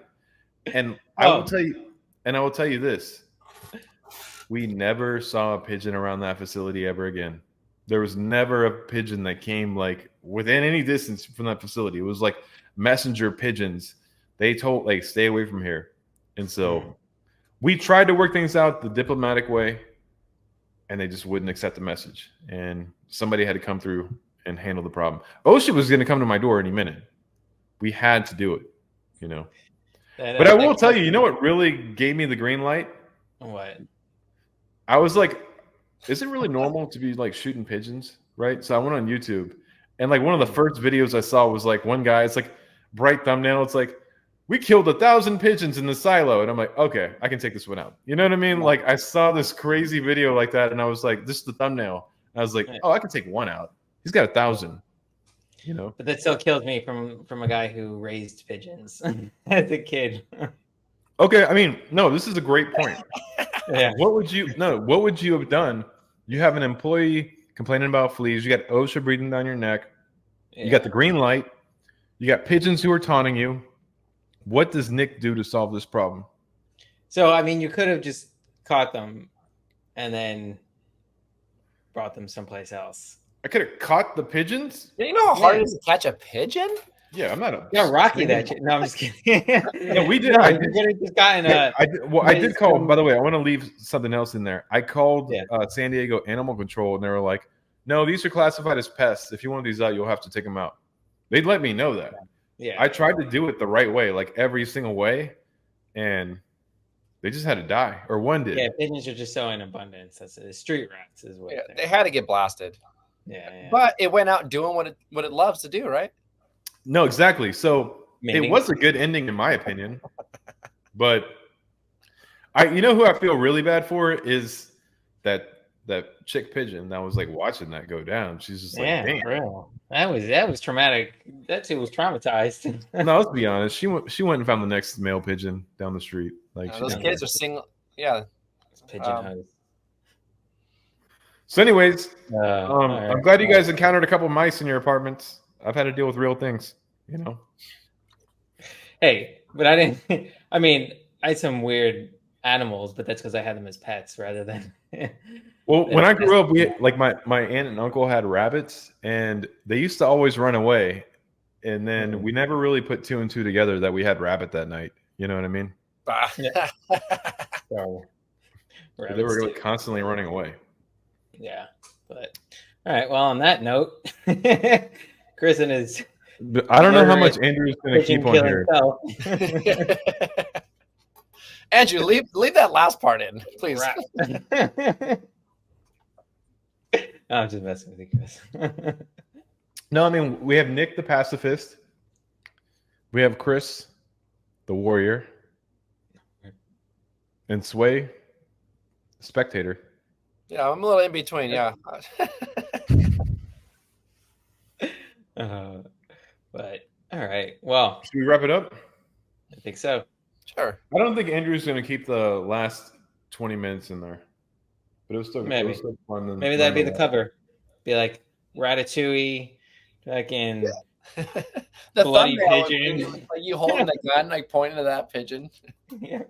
And I will tell you this. We never saw a pigeon around that facility ever again. There was never a pigeon that came like within any distance from that facility. It was like messenger pigeons. They told like, stay away from here. And so we tried to work things out the diplomatic way, and they just wouldn't accept the message. And somebody had to come through and handle the problem. OSHA was going to come to my door any minute. We had to do it, But I will tell you, what really gave me the green light? What? I was like, is it really normal to be like shooting pigeons? Right. So I went on YouTube, and like one of the first videos I saw was like one guy, it's like bright thumbnail. It's like, we killed 1,000 pigeons in the silo. And I'm like, okay, I can take this one out. You know what I mean? Like I saw this crazy video like that, and I was like, this is the thumbnail. And I was like, oh, I can take one out. He's got 1,000. But that still kills me from a guy who raised pigeons as a kid. Okay, I mean, no, this is a great point. Yeah. What would you have done? You have an employee complaining about fleas. You got OSHA breathing down your neck. Yeah. You got the green light. You got pigeons who are taunting you. What does Nick do to solve this problem? So, I mean, you could have just caught them and then brought them someplace else. I could have caught the pigeins. You know how hard it is to catch a pigeon? Yeah, I'm not a. Yeah, Rocky that shit. No, I'm just kidding. No, we did. No, I did call. By the way, I want to leave something else in there. I called San Diego Animal Control, and they were like, "No, these are classified as pests. If you want these out, you'll have to take them out." They'd let me know that. Yeah, I tried to do it the right way, like every single way, and they just had to die, or one did. Yeah, pigeons are just so in abundance. That's it. Street rats is what. They had to get blasted. Yeah. But it went out doing what it loves to do, right? No, exactly. So it was a good ending, in my opinion. But who I feel really bad for is that chick pigeon that was like watching that go down. She's just like, damn. Real. That was traumatic. That too was traumatized. No, let's be honest. She went and found the next male pigeon down the street. Like those kids are single. Yeah, pigeon hunters. So, anyways, I'm glad you guys encountered a couple of mice in your apartments. I've had to deal with real things, Hey, but I didn't. I mean, I had some weird animals, but that's because I had them as pets rather than. Well, when I grew up, my aunt and uncle had rabbits, and they used to always run away. And then we never really put 2 and 2 together that we had rabbit that night. You know what I mean? So, they were constantly running away. Yeah, but all right. Well, on that note, Chris and his. I don't know how much Andrew's going to keep on here. Andrew, leave that last part in, please. I'm just messing with you, Chris. No, I mean, we have Nick the pacifist. We have Chris the warrior. And Sway spectator. Yeah, I'm a little in between. Yeah. But all right. Well, should we wrap it up? I think so. Sure. I don't think Andrew's going to keep the last 20 minutes in there. But it was still, maybe. It was still fun. Maybe that'd be the cover. Be like Ratatouille, fucking The bloody thumbnail pigeon. would be, like you holding a gun, like pointing to that pigeon. Yeah.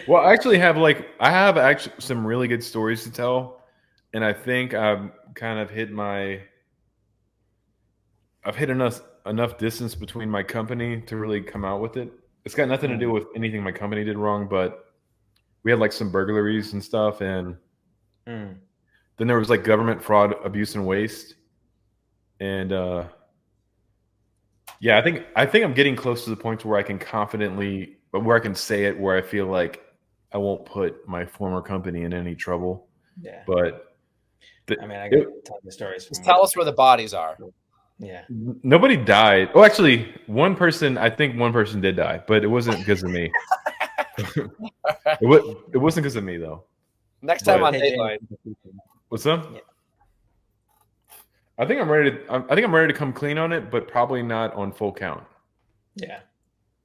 Well, I have actually some really good stories to tell, and I think I've kind of hit enough distance between my company to really come out with it. It's got nothing to do with anything my company did wrong, but we had like some burglaries and stuff, and then there was like government fraud, abuse, and waste, and yeah, I think I'm getting close to the point where I can confidently. But where I can say it, where I feel like I won't put my former company in any trouble. Yeah. But I mean, I got tons of stories. Just tell us where the bodies are. Yeah. Nobody died. Oh, actually, I think one person did die, but it wasn't because of me. It wasn't because of me though. Next time on Dateline. What's up? Yeah. I think I'm ready to come clean on it, but probably not on full count. Yeah.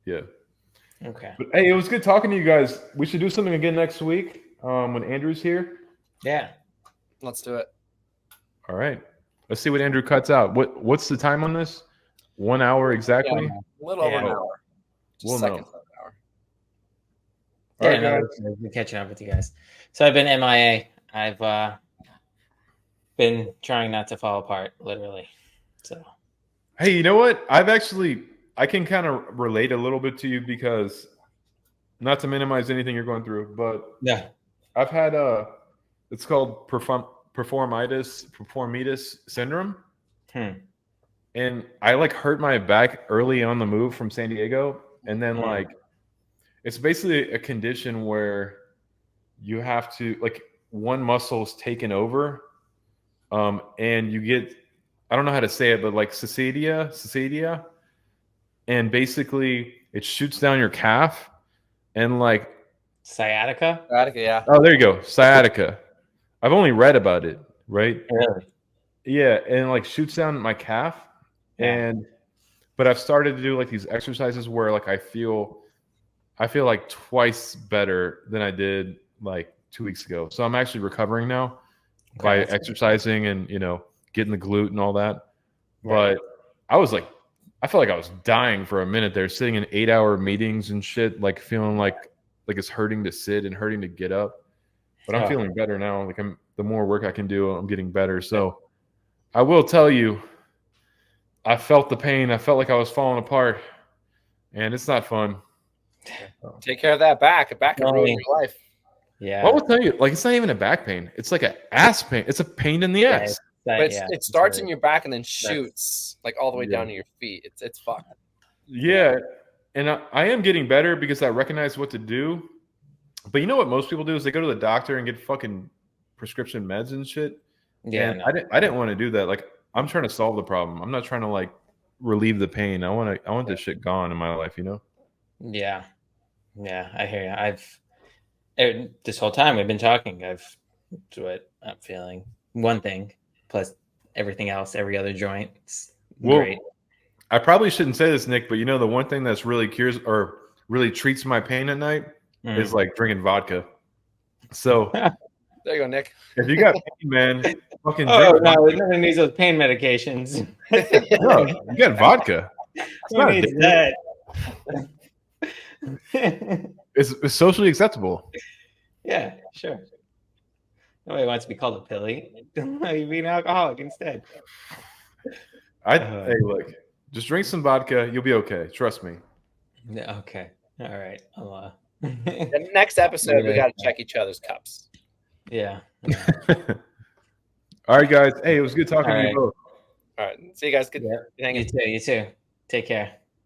Yeah. Okay. But hey, it was good talking to you guys. We should do something again next week when Andrew's here. Yeah. Let's do it. All right. Let's see what Andrew cuts out. What's the time on this? 1 hour exactly? Yeah, a little over an hour. Just we'll seconds know. of an hour. All right, no, I've been catching up with you guys. So I've been MIA. I've been trying not to fall apart, literally. So. Hey, you know what? I can kind of relate a little bit to you because, not to minimize anything you're going through, but yeah, I've had it's called performitis syndrome, and I like hurt my back early on the move from San Diego, and then like it's basically a condition where you have to like one muscle's taken over, and you get I don't know how to say it, but like sciatica. And basically, it shoots down your calf, and like sciatica. Sciatica, yeah. Oh, there you go, sciatica. I've only read about it, right? Really? Yeah, and like shoots down my calf, but I've started to do like these exercises where like I feel like twice better than I did like 2 weeks ago. So I'm actually recovering now by exercising and getting the glute and all that. Right. But I felt like I was dying for a minute there, sitting in 8-hour meetings and shit, like feeling like it's hurting to sit and hurting to get up. But I'm feeling better now. Like the more work I can do, I'm getting better. So I will tell you, I felt the pain. I felt like I was falling apart, and it's not fun. Take care of that back. A back can ruin your life. Yeah. Well, I will tell you, like it's not even a back pain. It's like an ass pain. It's a pain in the ass. But it starts in your back and then shoots like all the way down to your feet. It's fucked. Yeah, and I am getting better because I recognize what to do. But you know what most people do is they go to the doctor and get fucking prescription meds and shit. Yeah, and I didn't want to do that. Like I'm trying to solve the problem. I'm not trying to like relieve the pain. I want this shit gone in my life. Yeah, I hear you. This whole time we've been talking, that's what I'm feeling. One thing. Plus everything else, every other joint. It's great. I probably shouldn't say this, Nick, but the one thing that's really cures or really treats my pain at night is like drinking vodka. So there you go, Nick. If you got pain, man, fucking drink vodka. No, nothing needs those pain medications. No, you got vodka. It's not needs that. It's socially acceptable. Yeah, sure. Nobody wants to be called a pilly. You be an alcoholic instead. Hey, look, just drink some vodka. You'll be okay. Trust me. Yeah. Okay. All right. The next episode, we got to check each other's cups. Yeah. All right, guys. Hey, it was good talking to you both. All right. See you guys. Good. You too. Take care.